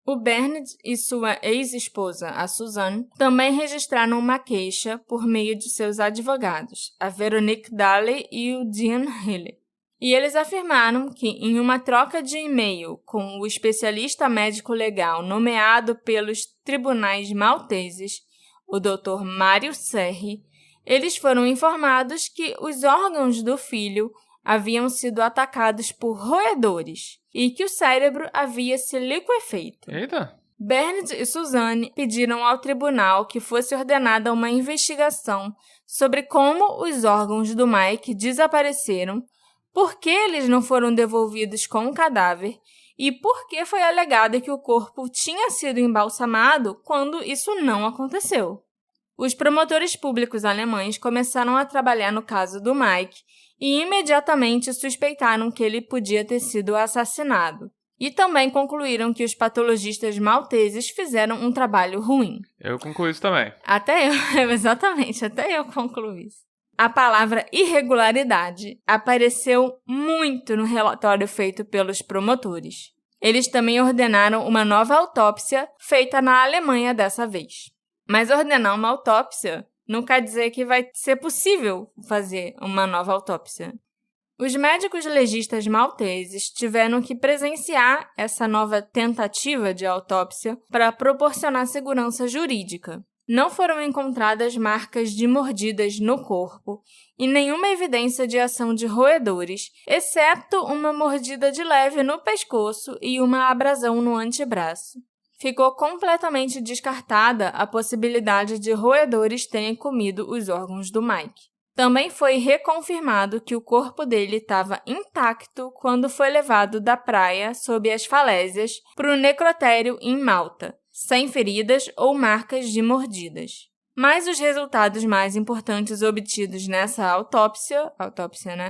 O Bernard e sua ex-esposa, a Suzanne, também registraram uma queixa por meio de seus advogados, a Veronique Daly e o Dean Hille. E eles afirmaram que, em uma troca de e-mail com o especialista médico legal nomeado pelos tribunais malteses, o Dr. Mário Serri, eles foram informados que os órgãos do filho haviam sido atacados por roedores e que o cérebro havia se liquefeito. Eita! Bernard e Suzanne pediram ao tribunal que fosse ordenada uma investigação sobre como os órgãos do Mike desapareceram, por que eles não foram devolvidos com o cadáver e por que foi alegado que o corpo tinha sido embalsamado quando isso não aconteceu. Os promotores públicos alemães começaram a trabalhar no caso do Mike e imediatamente suspeitaram que ele podia ter sido assassinado. E também concluíram que os patologistas malteses fizeram um trabalho ruim. Eu concluí isso também. Até eu concluí isso. A palavra irregularidade apareceu muito no relatório feito pelos promotores. Eles também ordenaram uma nova autópsia feita na Alemanha dessa vez. Mas ordenar uma autópsia não quer dizer que vai ser possível fazer uma nova autópsia. Os médicos legistas malteses tiveram que presenciar essa nova tentativa de autópsia para proporcionar segurança jurídica. Não foram encontradas marcas de mordidas no corpo e nenhuma evidência de ação de roedores, exceto uma mordida de leve no pescoço e uma abrasão no antebraço. Ficou completamente descartada a possibilidade de roedores terem comido os órgãos do Mike. Também foi reconfirmado que o corpo dele estava intacto quando foi levado da praia sob as falésias para o necrotério em Malta, sem feridas ou marcas de mordidas. Mas os resultados mais importantes obtidos nessa autópsia,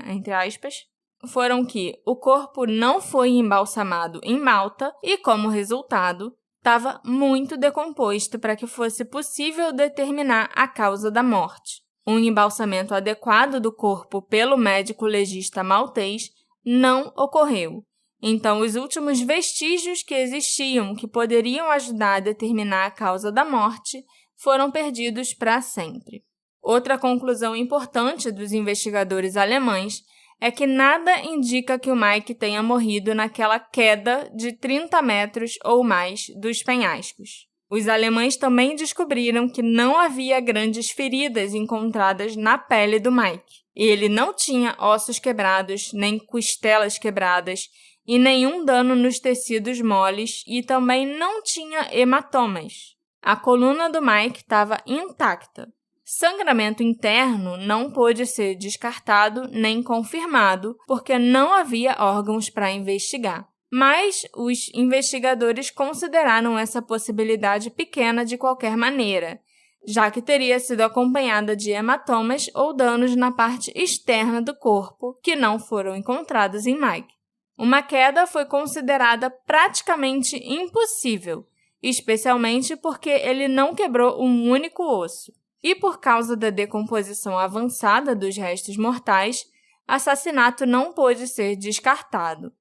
entre aspas, foram que o corpo não foi embalsamado em Malta e, como resultado, estava muito decomposto para que fosse possível determinar a causa da morte. Um embalsamento adequado do corpo pelo médico legista maltês não ocorreu. Então, os últimos vestígios que existiam que poderiam ajudar a determinar a causa da morte foram perdidos para sempre. Outra conclusão importante dos investigadores alemães é que nada indica que o Mike tenha morrido naquela queda de 30 metros ou mais dos penhascos. Os alemães também descobriram que não havia grandes feridas encontradas na pele do Mike. Ele não tinha ossos quebrados, nem costelas quebradas, e nenhum dano nos tecidos moles, e também não tinha hematomas. A coluna do Mike estava intacta. Sangramento interno não pôde ser descartado nem confirmado, porque não havia órgãos para investigar. Mas os investigadores consideraram essa possibilidade pequena de qualquer maneira. já que teria sido acompanhada de hematomas ou danos na parte externa do corpo que não foram encontrados em Mike. Uma queda foi considerada praticamente impossível, especialmente porque ele não quebrou um único osso. E por causa da decomposição avançada dos restos mortais, assassinato não pôde ser descartado.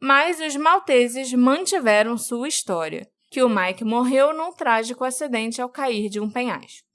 Mas os malteses mantiveram sua história, que o Mike morreu num trágico acidente ao cair de um penhasco.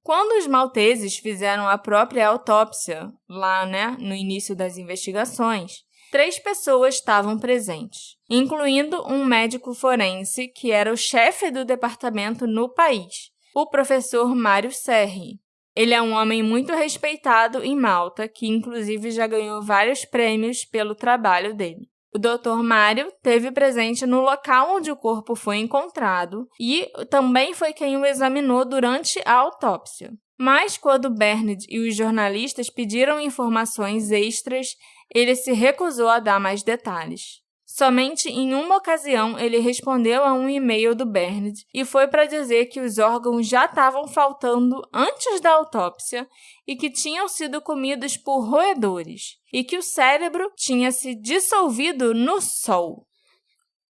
Quando os malteses fizeram a própria autópsia, lá, no início das investigações, 3 pessoas estavam presentes, incluindo um médico forense que era o chefe do departamento no país, o professor Mário Serri. Ele é um homem muito respeitado em Malta, que inclusive já ganhou vários prêmios pelo trabalho dele. O Dr. Mário esteve presente no local onde o corpo foi encontrado e também foi quem o examinou durante a autópsia. Mas quando Bernard e os jornalistas pediram informações extras, ele se recusou a dar mais detalhes. Somente em uma ocasião ele respondeu a um e-mail do Bernard e foi para dizer que os órgãos já estavam faltando antes da autópsia e que tinham sido comidos por roedores e que o cérebro tinha se dissolvido no sol.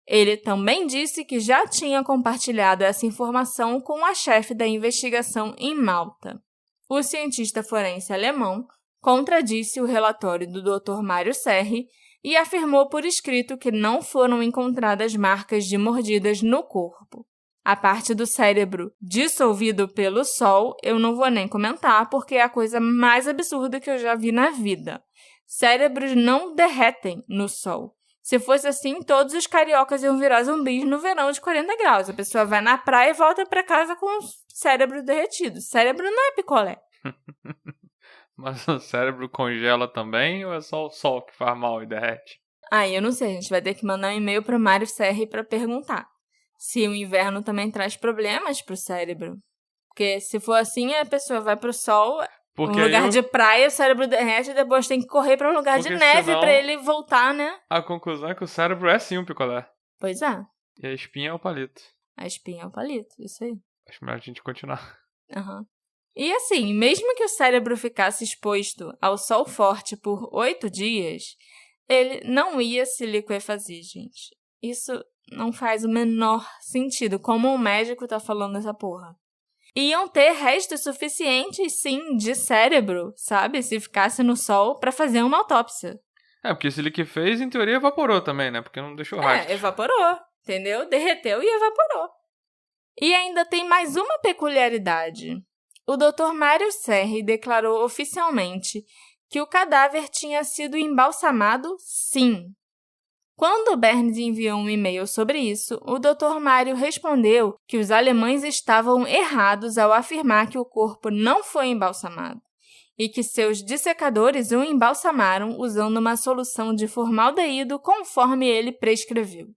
Ele também disse que já tinha compartilhado essa informação com a chefe da investigação em Malta. O cientista forense alemão contradisse o relatório do Dr. Mário Serri e afirmou por escrito que não foram encontradas marcas de mordidas no corpo. A parte do cérebro dissolvido pelo sol eu não vou nem comentar porque é a coisa mais absurda que eu já vi na vida. Cérebros não derretem no sol. Se fosse assim, todos os cariocas iam virar zumbis no verão de 40 graus. A pessoa vai na praia e volta para casa com o cérebro derretido. Cérebro não é picolé. Mas o cérebro congela também ou é só o sol que faz mal e derrete? Eu não sei. A gente vai ter que mandar um e-mail para o Mário Serri para perguntar se o inverno também traz problemas para o cérebro. Porque se for assim, a pessoa vai para o sol, um lugar de praia, o cérebro derrete e depois tem que correr para um lugar de neve para ele voltar, né? A conclusão é que o cérebro é sim um picolé. Pois é. E a espinha é o palito. A espinha é o palito, isso aí. Acho melhor a gente continuar. E assim, mesmo que o cérebro ficasse exposto ao sol forte por 8 dias, ele não ia se liquefazer, gente. Isso não faz o menor sentido. Como um médico tá falando essa porra? Iam ter restos suficientes, sim, de cérebro, sabe? Se ficasse no sol pra fazer uma autópsia. Porque se liquefez, em teoria, evaporou também, né? Porque não deixou rastro. Evaporou, entendeu? Derreteu e evaporou. E ainda tem mais uma peculiaridade. O Dr. Mário Serri declarou oficialmente que o cadáver tinha sido embalsamado, sim. Quando Bernard enviou um e-mail sobre isso, o Dr. Mário respondeu que os alemães estavam errados ao afirmar que o corpo não foi embalsamado e que seus dissecadores o embalsamaram usando uma solução de formaldeído conforme ele prescreveu.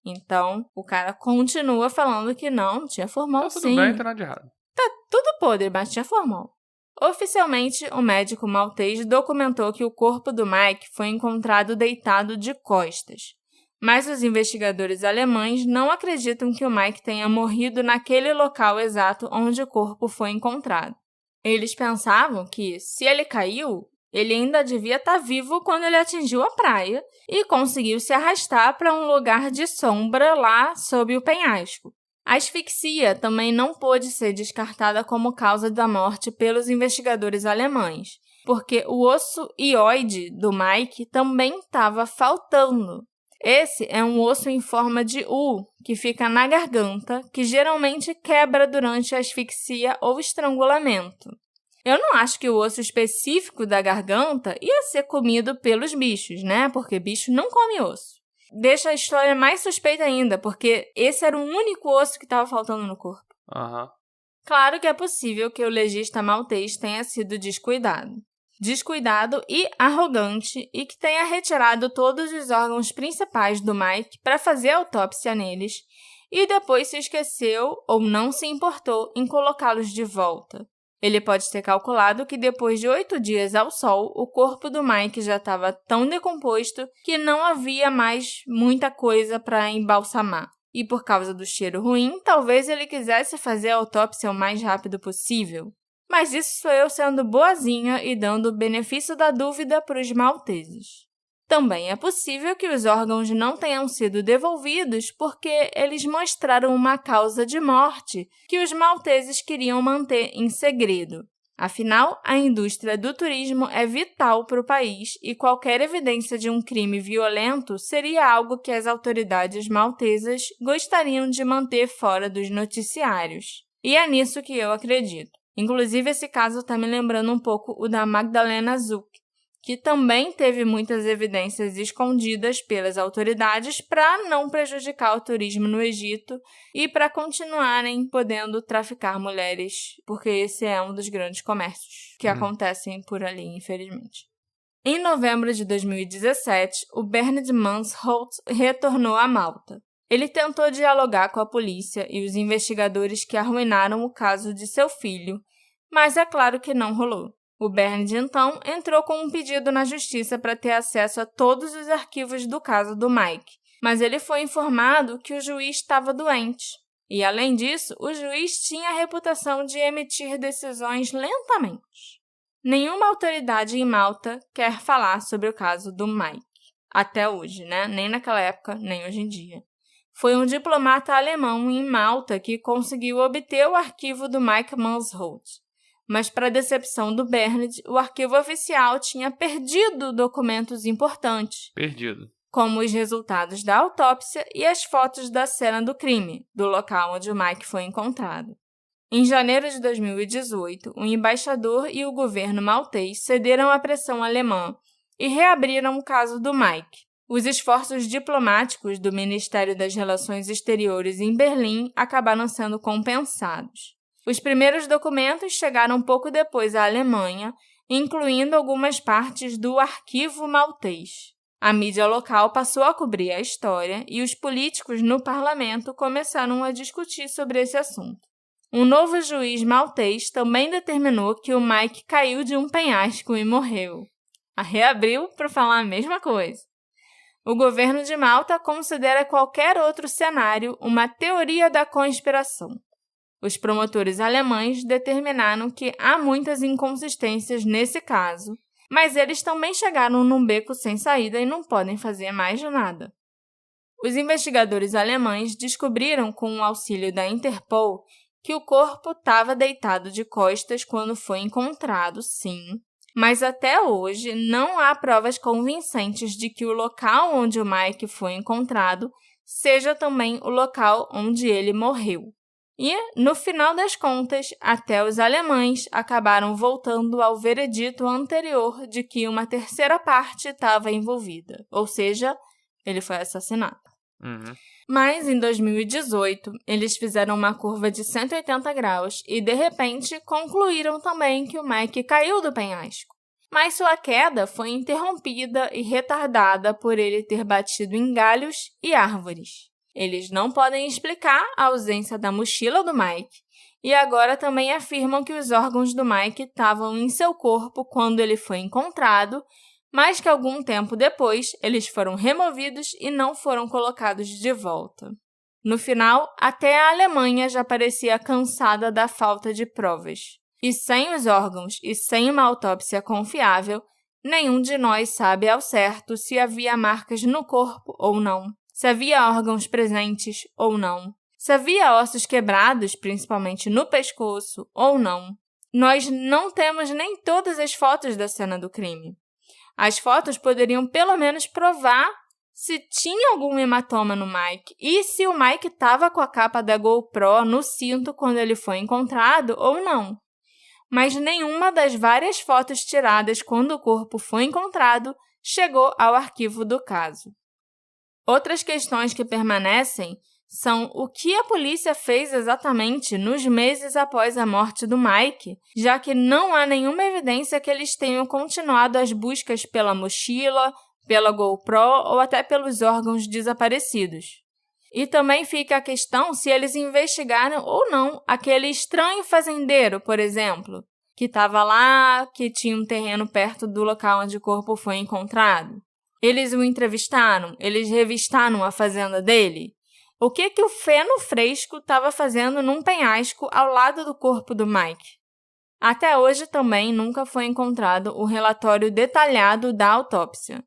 Então, o cara continua falando que não tinha formol, sim. Tudo bem, não tem nada de errado. Tá tudo podre, mas tinha formol. Oficialmente, o médico maltês documentou que o corpo do Mike foi encontrado deitado de costas. Mas os investigadores alemães não acreditam que o Mike tenha morrido naquele local exato onde o corpo foi encontrado. Eles pensavam que, se ele caiu, ele ainda devia estar vivo quando ele atingiu a praia e conseguiu se arrastar para um lugar de sombra lá sob o penhasco. A asfixia também não pôde ser descartada como causa da morte pelos investigadores alemães, porque o osso hioide do Mike também estava faltando. Esse é um osso em forma de U, que fica na garganta, que geralmente quebra durante a asfixia ou estrangulamento. Eu não acho que o osso específico da garganta ia ser comido pelos bichos, né? Porque bicho não come osso. Deixa a história mais suspeita ainda, porque esse era o único osso que estava faltando no corpo. Claro que é possível que o legista maltês tenha sido descuidado e arrogante e que tenha retirado todos os órgãos principais do Mike para fazer autópsia neles e depois se esqueceu ou não se importou em colocá-los de volta. Ele pode ter calculado que depois de 8 dias ao sol, o corpo do Mike já estava tão decomposto que não havia mais muita coisa para embalsamar. E por causa do cheiro ruim, talvez ele quisesse fazer a autópsia o mais rápido possível. Mas isso sou eu sendo boazinha e dando o benefício da dúvida para os malteses. Também é possível que os órgãos não tenham sido devolvidos porque eles mostraram uma causa de morte que os malteses queriam manter em segredo. Afinal, a indústria do turismo é vital para o país e qualquer evidência de um crime violento seria algo que as autoridades maltesas gostariam de manter fora dos noticiários. E é nisso que eu acredito. Inclusive, esse caso está me lembrando um pouco o da Magdalena Zuck, que também teve muitas evidências escondidas pelas autoridades para não prejudicar o turismo no Egito e para continuarem podendo traficar mulheres, porque esse é um dos grandes comércios que acontecem por ali, infelizmente. Em novembro de 2017, o Bernd Mansholt retornou a Malta. Ele tentou dialogar com a polícia e os investigadores que arruinaram o caso de seu filho, mas é claro que não rolou. O Bernd, então, entrou com um pedido na justiça para ter acesso a todos os arquivos do caso do Mike, mas ele foi informado que o juiz estava doente. E, além disso, o juiz tinha a reputação de emitir decisões lentamente. Nenhuma autoridade em Malta quer falar sobre o caso do Mike. Até hoje, né? Nem naquela época, nem hoje em dia. Foi um diplomata alemão em Malta que conseguiu obter o arquivo do Mike Mansholt. Mas, para a decepção do Bernd, o arquivo oficial tinha perdido documentos importantes. Como os resultados da autópsia e as fotos da cena do crime, do local onde o Mike foi encontrado. Em janeiro de 2018, o embaixador e o governo maltês cederam à pressão alemã e reabriram o caso do Mike. Os esforços diplomáticos do Ministério das Relações Exteriores em Berlim acabaram sendo compensados. Os primeiros documentos chegaram pouco depois à Alemanha, incluindo algumas partes do arquivo maltês. A mídia local passou a cobrir a história e os políticos no parlamento começaram a discutir sobre esse assunto. Um novo juiz maltês também determinou que o Mike caiu de um penhasco e morreu. Reabriu para falar a mesma coisa. O governo de Malta considera qualquer outro cenário uma teoria da conspiração. Os promotores alemães determinaram que há muitas inconsistências nesse caso, mas eles também chegaram num beco sem saída e não podem fazer mais nada. Os investigadores alemães descobriram, com o auxílio da Interpol, que o corpo estava deitado de costas quando foi encontrado, sim, mas até hoje não há provas convincentes de que o local onde o Mike foi encontrado seja também o local onde ele morreu. E, no final das contas, até os alemães acabaram voltando ao veredito anterior de que uma terceira parte estava envolvida, ou seja, ele foi assassinado. Mas, em 2018, eles fizeram uma curva de 180 graus e, de repente, concluíram também que o Mike caiu do penhasco. Mas sua queda foi interrompida e retardada por ele ter batido em galhos e árvores. Eles não podem explicar a ausência da mochila do Mike e agora também afirmam que os órgãos do Mike estavam em seu corpo quando ele foi encontrado, mas que algum tempo depois eles foram removidos e não foram colocados de volta. No final, até a Alemanha já parecia cansada da falta de provas. E sem os órgãos e sem uma autópsia confiável, nenhum de nós sabe ao certo se havia marcas no corpo ou não. Se havia órgãos presentes ou não, se havia ossos quebrados, principalmente no pescoço, ou não. Nós não temos nem todas as fotos da cena do crime. As fotos poderiam pelo menos provar se tinha algum hematoma no Mike e se o Mike estava com a capa da GoPro no cinto quando ele foi encontrado ou não. Mas nenhuma das várias fotos tiradas quando o corpo foi encontrado chegou ao arquivo do caso. Outras questões que permanecem são o que a polícia fez exatamente nos meses após a morte do Mike, já que não há nenhuma evidência que eles tenham continuado as buscas pela mochila, pela GoPro ou até pelos órgãos desaparecidos. E também fica a questão se eles investigaram ou não aquele estranho fazendeiro, por exemplo, que estava lá, que tinha um terreno perto do local onde o corpo foi encontrado. Eles o entrevistaram? Eles revistaram a fazenda dele? O que o feno fresco estava fazendo num penhasco ao lado do corpo do Mike? Até hoje também nunca foi encontrado o relatório detalhado da autópsia.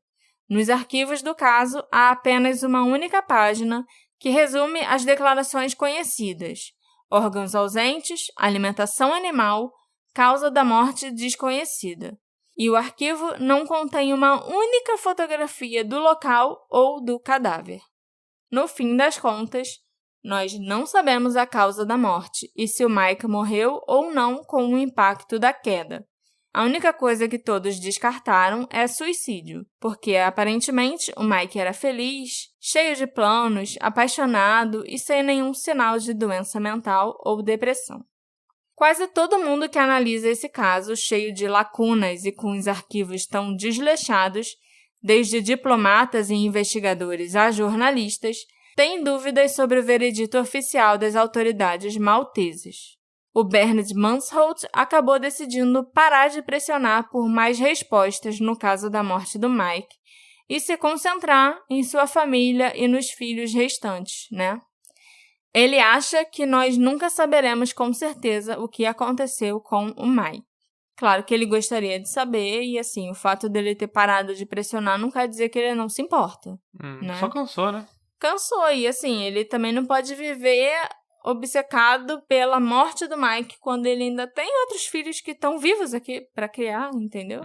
Nos arquivos do caso, há apenas uma única página que resume as declarações conhecidas: órgãos ausentes, alimentação animal, causa da morte desconhecida. E o arquivo não contém uma única fotografia do local ou do cadáver. No fim das contas, nós não sabemos a causa da morte e se o Mike morreu ou não com o impacto da queda. A única coisa que todos descartaram é suicídio, porque aparentemente o Mike era feliz, cheio de planos, apaixonado e sem nenhum sinal de doença mental ou depressão. Quase todo mundo que analisa esse caso, cheio de lacunas e com os arquivos tão desleixados, desde diplomatas e investigadores a jornalistas, tem dúvidas sobre o veredito oficial das autoridades malteses. O Bernard Mansholt acabou decidindo parar de pressionar por mais respostas no caso da morte do Mike e se concentrar em sua família e nos filhos restantes, né? Ele acha que nós nunca saberemos com certeza o que aconteceu com o Mike. Claro que ele gostaria de saber e, assim, o fato dele ter parado de pressionar não quer dizer que ele não se importa, né? Só cansou, né? Cansou e, assim, ele também não pode viver obcecado pela morte do Mike quando ele ainda tem outros filhos que estão vivos aqui para criar, entendeu?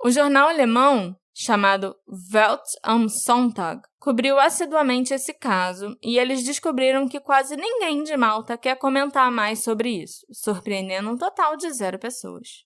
O jornal alemão, chamado Welt am Sonntag, cobriu assiduamente esse caso e eles descobriram que quase ninguém de Malta quer comentar mais sobre isso, surpreendendo um total de 0 pessoas.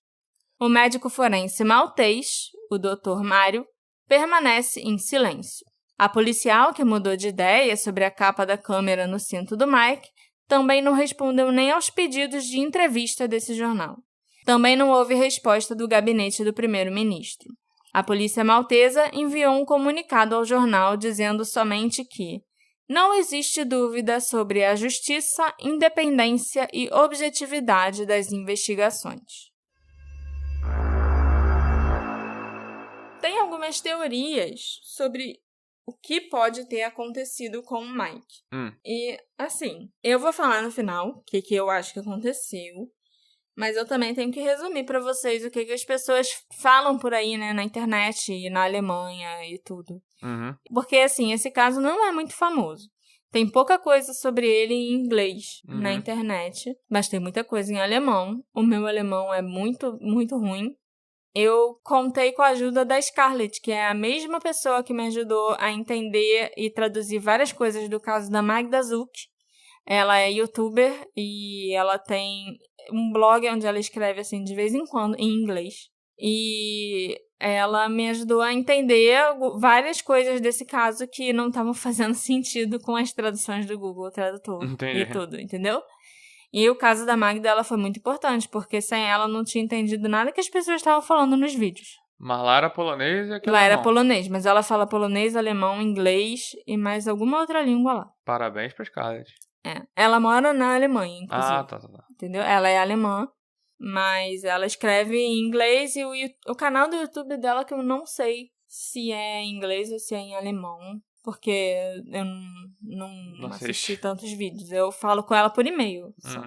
O médico forense maltês, o Dr. Mário, permanece em silêncio. A policial que mudou de ideia sobre a capa da câmera no cinto do Mike também não respondeu nem aos pedidos de entrevista desse jornal. Também não houve resposta do gabinete do primeiro-ministro. A polícia maltesa enviou um comunicado ao jornal dizendo somente que não existe dúvida sobre a justiça, independência e objetividade das investigações. Tem algumas teorias sobre o que pode ter acontecido com o Mike. E, assim, eu vou falar no final o que eu acho que aconteceu, mas eu também tenho que resumir para vocês o que as pessoas falam por aí, né, na internet e na Alemanha e tudo. Porque, assim, esse caso não é muito famoso. Tem pouca coisa sobre ele em inglês na internet, mas tem muita coisa em alemão. O meu alemão é muito, muito ruim. Eu contei com a ajuda da Scarlett, que é a mesma pessoa que me ajudou a entender e traduzir várias coisas do caso da Magda Zuck. Ela é youtuber e ela tem um blog onde ela escreve assim de vez em quando em inglês. E ela me ajudou a entender várias coisas desse caso que não estavam fazendo sentido com as traduções do Google Tradutor. Entendi. E tudo, entendeu? E o caso da Magda, ela foi muito importante, porque sem ela eu não tinha entendido nada que as pessoas estavam falando nos vídeos. Mas lá era polonês e aqui Lá alemão. era polonês, mas ela fala polonês, alemão, inglês e mais alguma outra língua lá. Parabéns pra Scarlett. É. Ela mora na Alemanha, inclusive. Ah, tá. Entendeu? Ela é alemã, mas ela escreve em inglês e o canal do YouTube dela que eu não sei se é em inglês ou se é em alemão. Porque eu não assisti tantos vídeos. Eu falo com ela por e-mail. Só.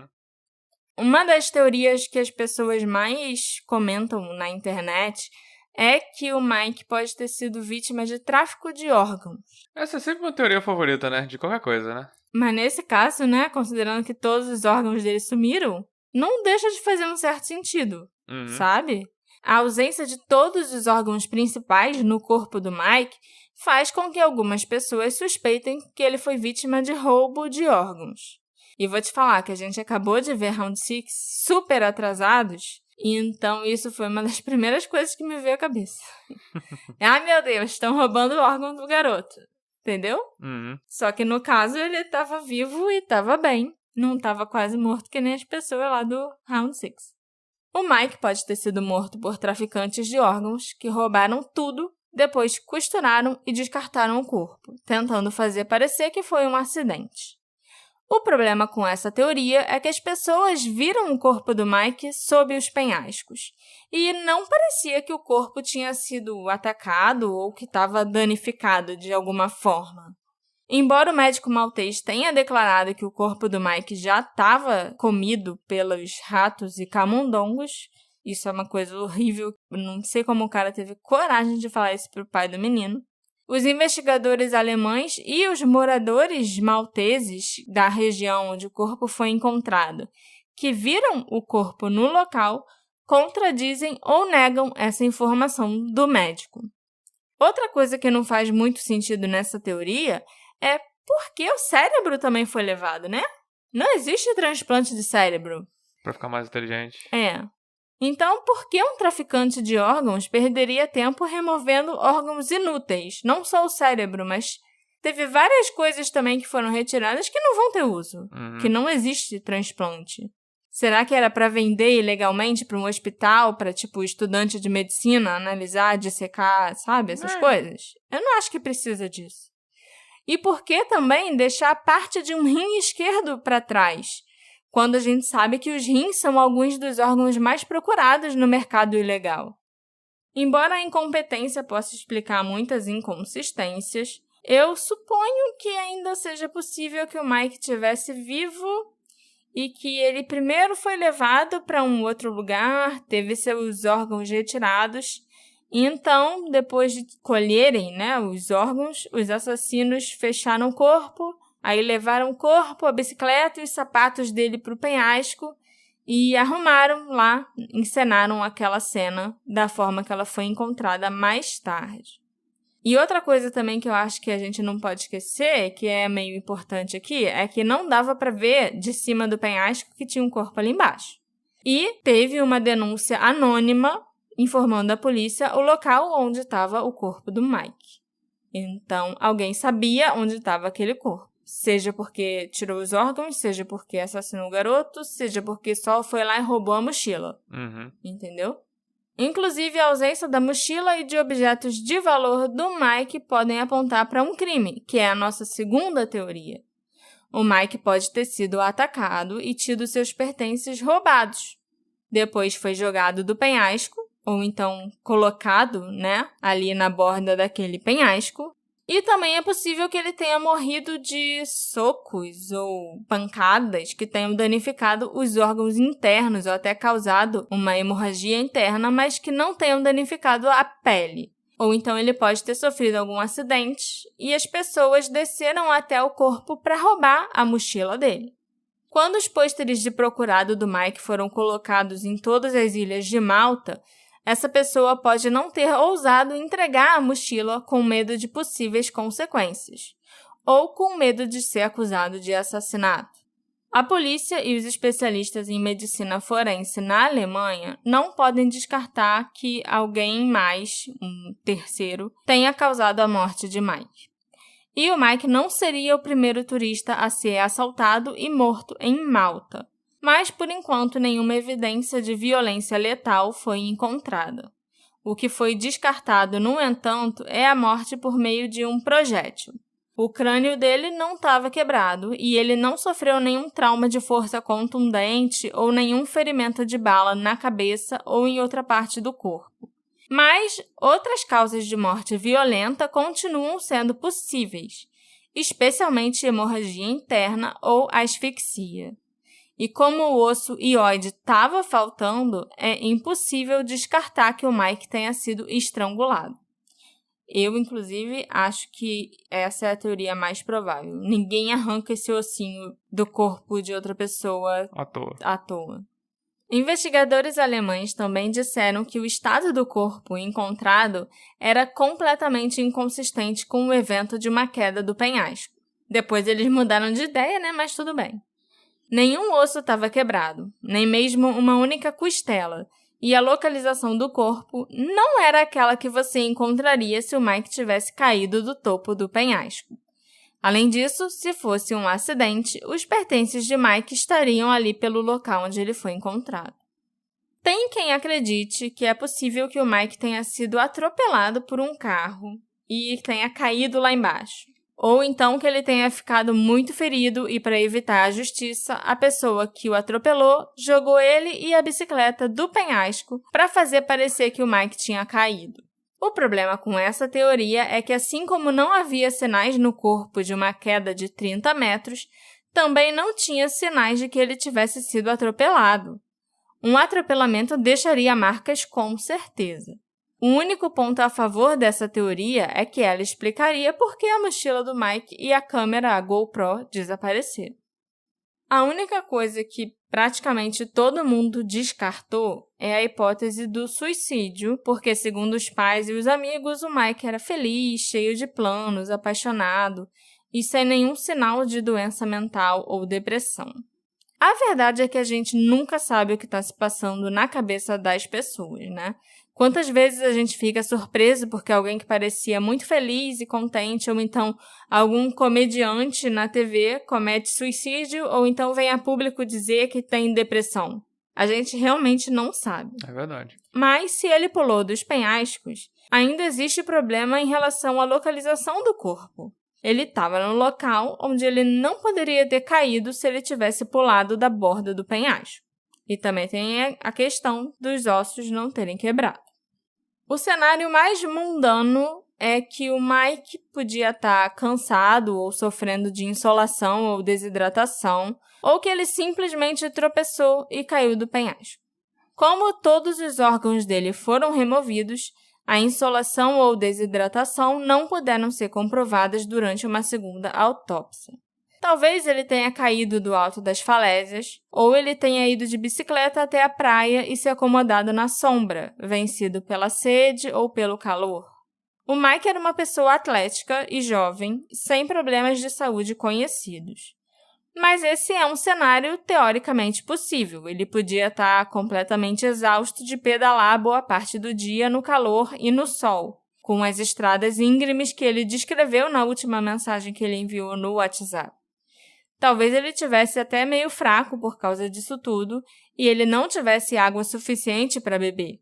Uma das teorias que as pessoas mais comentam na internet é que o Mike pode ter sido vítima de tráfico de órgãos. Essa é sempre uma teoria favorita, né? De qualquer coisa, né? Mas nesse caso, né, considerando que todos os órgãos dele sumiram, não deixa de fazer um certo sentido, sabe? A ausência de todos os órgãos principais no corpo do Mike faz com que algumas pessoas suspeitem que ele foi vítima de roubo de órgãos. E vou te falar que a gente acabou de ver Round 6 super atrasados, e então isso foi uma das primeiras coisas que me veio à cabeça. Ai, meu Deus, estão roubando o órgão do garoto. Entendeu? Só que no caso ele estava vivo e estava bem. Não estava quase morto que nem as pessoas lá do Round 6. O Mike pode ter sido morto por traficantes de órgãos que roubaram tudo, depois costuraram e descartaram o corpo, tentando fazer parecer que foi um acidente. O problema com essa teoria é que as pessoas viram o corpo do Mike sob os penhascos e não parecia que o corpo tinha sido atacado ou que estava danificado de alguma forma. Embora o médico maltês tenha declarado que o corpo do Mike já estava comido pelos ratos e camundongos, isso é uma coisa horrível, não sei como o cara teve coragem de falar isso para o pai do menino, os investigadores alemães e os moradores malteses da região onde o corpo foi encontrado, que viram o corpo no local, contradizem ou negam essa informação do médico. Outra coisa que não faz muito sentido nessa teoria é por que o cérebro também foi levado, né? Não existe transplante de cérebro. Pra ficar mais inteligente. Então, por que um traficante de órgãos perderia tempo removendo órgãos inúteis? Não só o cérebro, mas teve várias coisas também que foram retiradas que não vão ter uso, que não existe transplante. Será que era para vender ilegalmente para um hospital, para, estudante de medicina analisar, dissecar, sabe? Essas coisas? Eu não acho que precisa disso. E por que também deixar parte de um rim esquerdo para trás, quando a gente sabe que os rins são alguns dos órgãos mais procurados no mercado ilegal? Embora a incompetência possa explicar muitas inconsistências, eu suponho que ainda seja possível que o Mike estivesse vivo e que ele primeiro foi levado para um outro lugar, teve seus órgãos retirados, e então, depois de colherem, os órgãos, os assassinos fecharam o corpo, aí levaram o corpo, a bicicleta e os sapatos dele para o penhasco e arrumaram lá, encenaram aquela cena da forma que ela foi encontrada mais tarde. E outra coisa também que eu acho que a gente não pode esquecer, que é meio importante aqui, é que não dava para ver de cima do penhasco que tinha um corpo ali embaixo. E teve uma denúncia anônima informando a polícia o local onde estava o corpo do Mike. Então, alguém sabia onde estava aquele corpo. Seja porque tirou os órgãos, seja porque assassinou o garoto, seja porque só foi lá e roubou a mochila. Entendeu? Inclusive, a ausência da mochila e de objetos de valor do Mike podem apontar para um crime, que é a nossa segunda teoria. O Mike pode ter sido atacado e tido seus pertences roubados. Depois foi jogado do penhasco, ou então colocado, ali na borda daquele penhasco. E também é possível que ele tenha morrido de socos ou pancadas que tenham danificado os órgãos internos ou até causado uma hemorragia interna, mas que não tenham danificado a pele. Ou então ele pode ter sofrido algum acidente e as pessoas desceram até o corpo para roubar a mochila dele. Quando os pôsteres de procurado do Mike foram colocados em todas as ilhas de Malta, essa pessoa pode não ter ousado entregar a mochila com medo de possíveis consequências, ou com medo de ser acusado de assassinato. A polícia e os especialistas em medicina forense na Alemanha não podem descartar que alguém mais, um terceiro, tenha causado a morte de Mike. E o Mike não seria o primeiro turista a ser assaltado e morto em Malta. Mas, por enquanto, nenhuma evidência de violência letal foi encontrada. O que foi descartado, no entanto, é a morte por meio de um projétil. O crânio dele não estava quebrado e ele não sofreu nenhum trauma de força contundente ou nenhum ferimento de bala na cabeça ou em outra parte do corpo. Mas outras causas de morte violenta continuam sendo possíveis, especialmente hemorragia interna ou asfixia. E como o osso hioide estava faltando, é impossível descartar que o Mike tenha sido estrangulado. Eu, inclusive, acho que essa é a teoria mais provável. Ninguém arranca esse ossinho do corpo de outra pessoa à toa. Investigadores alemães também disseram que o estado do corpo encontrado era completamente inconsistente com o evento de uma queda do penhasco. Depois eles mudaram de ideia, mas tudo bem. Nenhum osso estava quebrado, nem mesmo uma única costela, e a localização do corpo não era aquela que você encontraria se o Mike tivesse caído do topo do penhasco. Além disso, se fosse um acidente, os pertences de Mike estariam ali pelo local onde ele foi encontrado. Tem quem acredite que é possível que o Mike tenha sido atropelado por um carro e tenha caído lá embaixo. Ou então que ele tenha ficado muito ferido e, para evitar a justiça, a pessoa que o atropelou jogou ele e a bicicleta do penhasco para fazer parecer que o Mike tinha caído. O problema com essa teoria é que, assim como não havia sinais no corpo de uma queda de 30 metros, também não tinha sinais de que ele tivesse sido atropelado. Um atropelamento deixaria marcas com certeza. O único ponto a favor dessa teoria é que ela explicaria por que a mochila do Mike e a câmera, a GoPro, desapareceram. A única coisa que praticamente todo mundo descartou é a hipótese do suicídio, porque, segundo os pais e os amigos, o Mike era feliz, cheio de planos, apaixonado e sem nenhum sinal de doença mental ou depressão. A verdade é que a gente nunca sabe o que está se passando na cabeça das pessoas, né? Quantas vezes a gente fica surpreso porque alguém que parecia muito feliz e contente, ou então algum comediante na TV comete suicídio, ou então vem a público dizer que tem depressão. A gente realmente não sabe. É verdade. Mas se ele pulou dos penhascos, ainda existe problema em relação à localização do corpo. Ele estava no local onde ele não poderia ter caído se ele tivesse pulado da borda do penhasco. E também tem a questão dos ossos não terem quebrado. O cenário mais mundano é que o Mike podia estar cansado ou sofrendo de insolação ou desidratação, ou que ele simplesmente tropeçou e caiu do penhasco. Como todos os órgãos dele foram removidos, a insolação ou desidratação não puderam ser comprovadas durante uma segunda autópsia. Talvez ele tenha caído do alto das falésias, ou ele tenha ido de bicicleta até a praia e se acomodado na sombra, vencido pela sede ou pelo calor. O Mike era uma pessoa atlética e jovem, sem problemas de saúde conhecidos. Mas esse é um cenário teoricamente possível. Ele podia estar completamente exausto de pedalar boa parte do dia no calor e no sol, com as estradas íngremes que ele descreveu na última mensagem que ele enviou no WhatsApp. Talvez ele tivesse até meio fraco por causa disso tudo e ele não tivesse água suficiente para beber,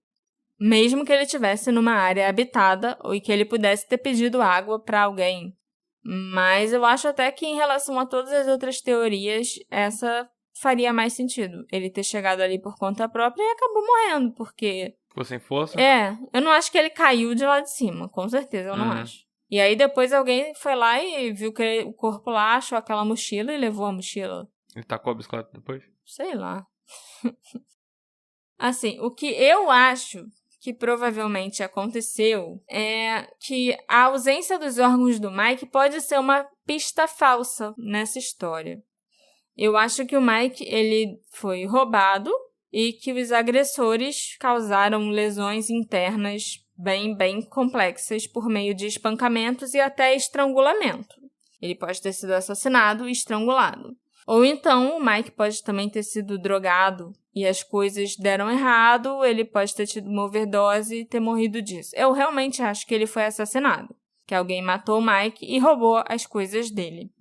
mesmo que ele estivesse numa área habitada ou que ele pudesse ter pedido água para alguém. Mas eu acho até que, em relação a todas as outras teorias, essa faria mais sentido. Ele ter chegado ali por conta própria e acabou morrendo, porque... Ficou sem força? Eu não acho que ele caiu de lá de cima, com certeza, eu não acho. E aí depois alguém foi lá e viu que o corpo lá, achou aquela mochila e levou a mochila. Ele tacou a bicicleta depois? Sei lá. Assim, o que eu acho que provavelmente aconteceu é que a ausência dos órgãos do Mike pode ser uma pista falsa nessa história. Eu acho que o Mike ele foi roubado e que os agressores causaram lesões internas bem complexas por meio de espancamentos e até estrangulamento. Ele pode ter sido assassinado e estrangulado. Ou então o Mike pode também ter sido drogado e as coisas deram errado, ele pode ter tido uma overdose e ter morrido disso. Eu realmente acho que ele foi assassinado, que alguém matou o Mike e roubou as coisas dele.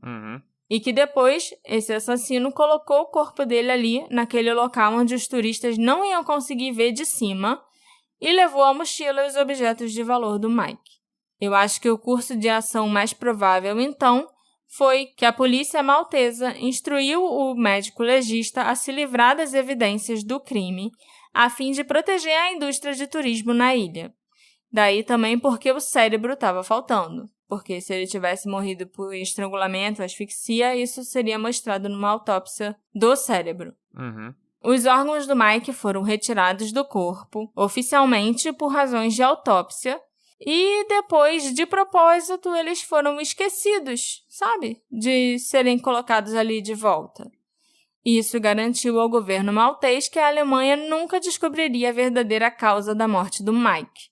E que depois esse assassino colocou o corpo dele ali, naquele local onde os turistas não iam conseguir ver de cima, e levou a mochila e os objetos de valor do Mike. Eu acho que o curso de ação mais provável, então, foi que a polícia maltesa instruiu o médico legista a se livrar das evidências do crime, a fim de proteger a indústria de turismo na ilha. Daí também porque o cérebro estava faltando, porque se ele tivesse morrido por estrangulamento, asfixia, isso seria mostrado numa autópsia do cérebro. Os órgãos do Mike foram retirados do corpo, oficialmente por razões de autópsia, e depois, de propósito, eles foram esquecidos, sabe? De serem colocados ali de volta. Isso garantiu ao governo maltês que a Alemanha nunca descobriria a verdadeira causa da morte do Mike.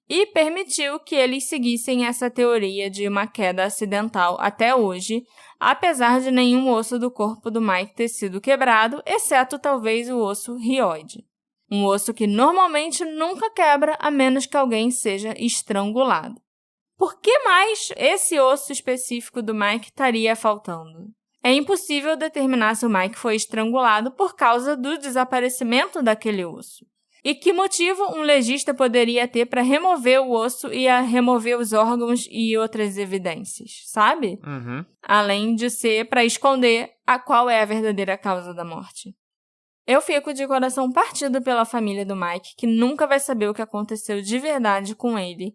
E permitiu que eles seguissem essa teoria de uma queda acidental até hoje, apesar de nenhum osso do corpo do Mike ter sido quebrado, exceto talvez o osso rioide. Um osso que normalmente nunca quebra a menos que alguém seja estrangulado. Por que mais esse osso específico do Mike estaria faltando? É impossível determinar se o Mike foi estrangulado por causa do desaparecimento daquele osso. E que motivo um legista poderia ter para remover o osso e remover os órgãos e outras evidências, sabe? Além de ser para esconder qual é a verdadeira causa da morte. Eu fico de coração partido pela família do Mike, que nunca vai saber o que aconteceu de verdade com ele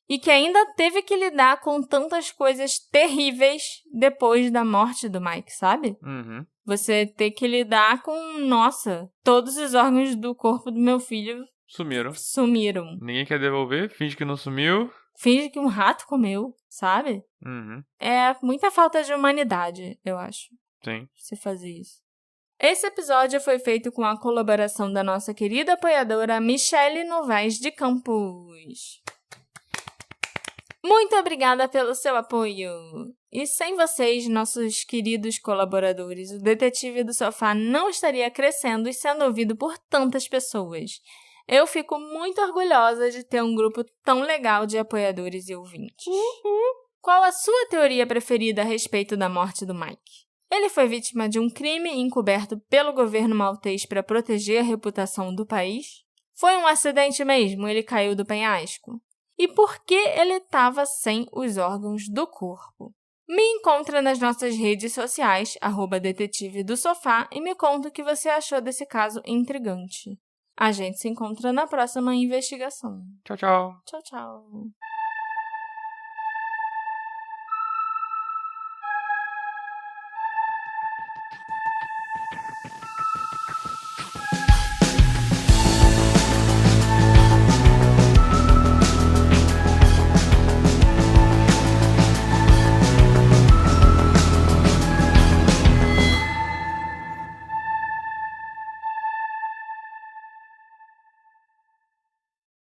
e que ainda teve que lidar com tantas coisas terríveis depois da morte do Mike, sabe? Uhum. Você ter que lidar com, nossa, todos os órgãos do corpo do meu filho sumiram. Ninguém quer devolver, finge que não sumiu. Finge que um rato comeu, sabe? Uhum. É muita falta de humanidade, eu acho. Sim. Você fazer isso. Esse episódio foi feito com a colaboração da nossa querida apoiadora Michele Novaes de Campos. Muito obrigada pelo seu apoio! E sem vocês, nossos queridos colaboradores, o Detetive do Sofá não estaria crescendo e sendo ouvido por tantas pessoas. Eu fico muito orgulhosa de ter um grupo tão legal de apoiadores e ouvintes. Qual a sua teoria preferida a respeito da morte do Mike? Ele foi vítima de um crime encoberto pelo governo maltês para proteger a reputação do país? Foi um acidente mesmo? Ele caiu do penhasco? E por que ele estava sem os órgãos do corpo? Me encontra nas nossas redes sociais, @detetive do sofá, e me conta o que você achou desse caso intrigante. A gente se encontra na próxima investigação. Tchau, tchau. Tchau, tchau.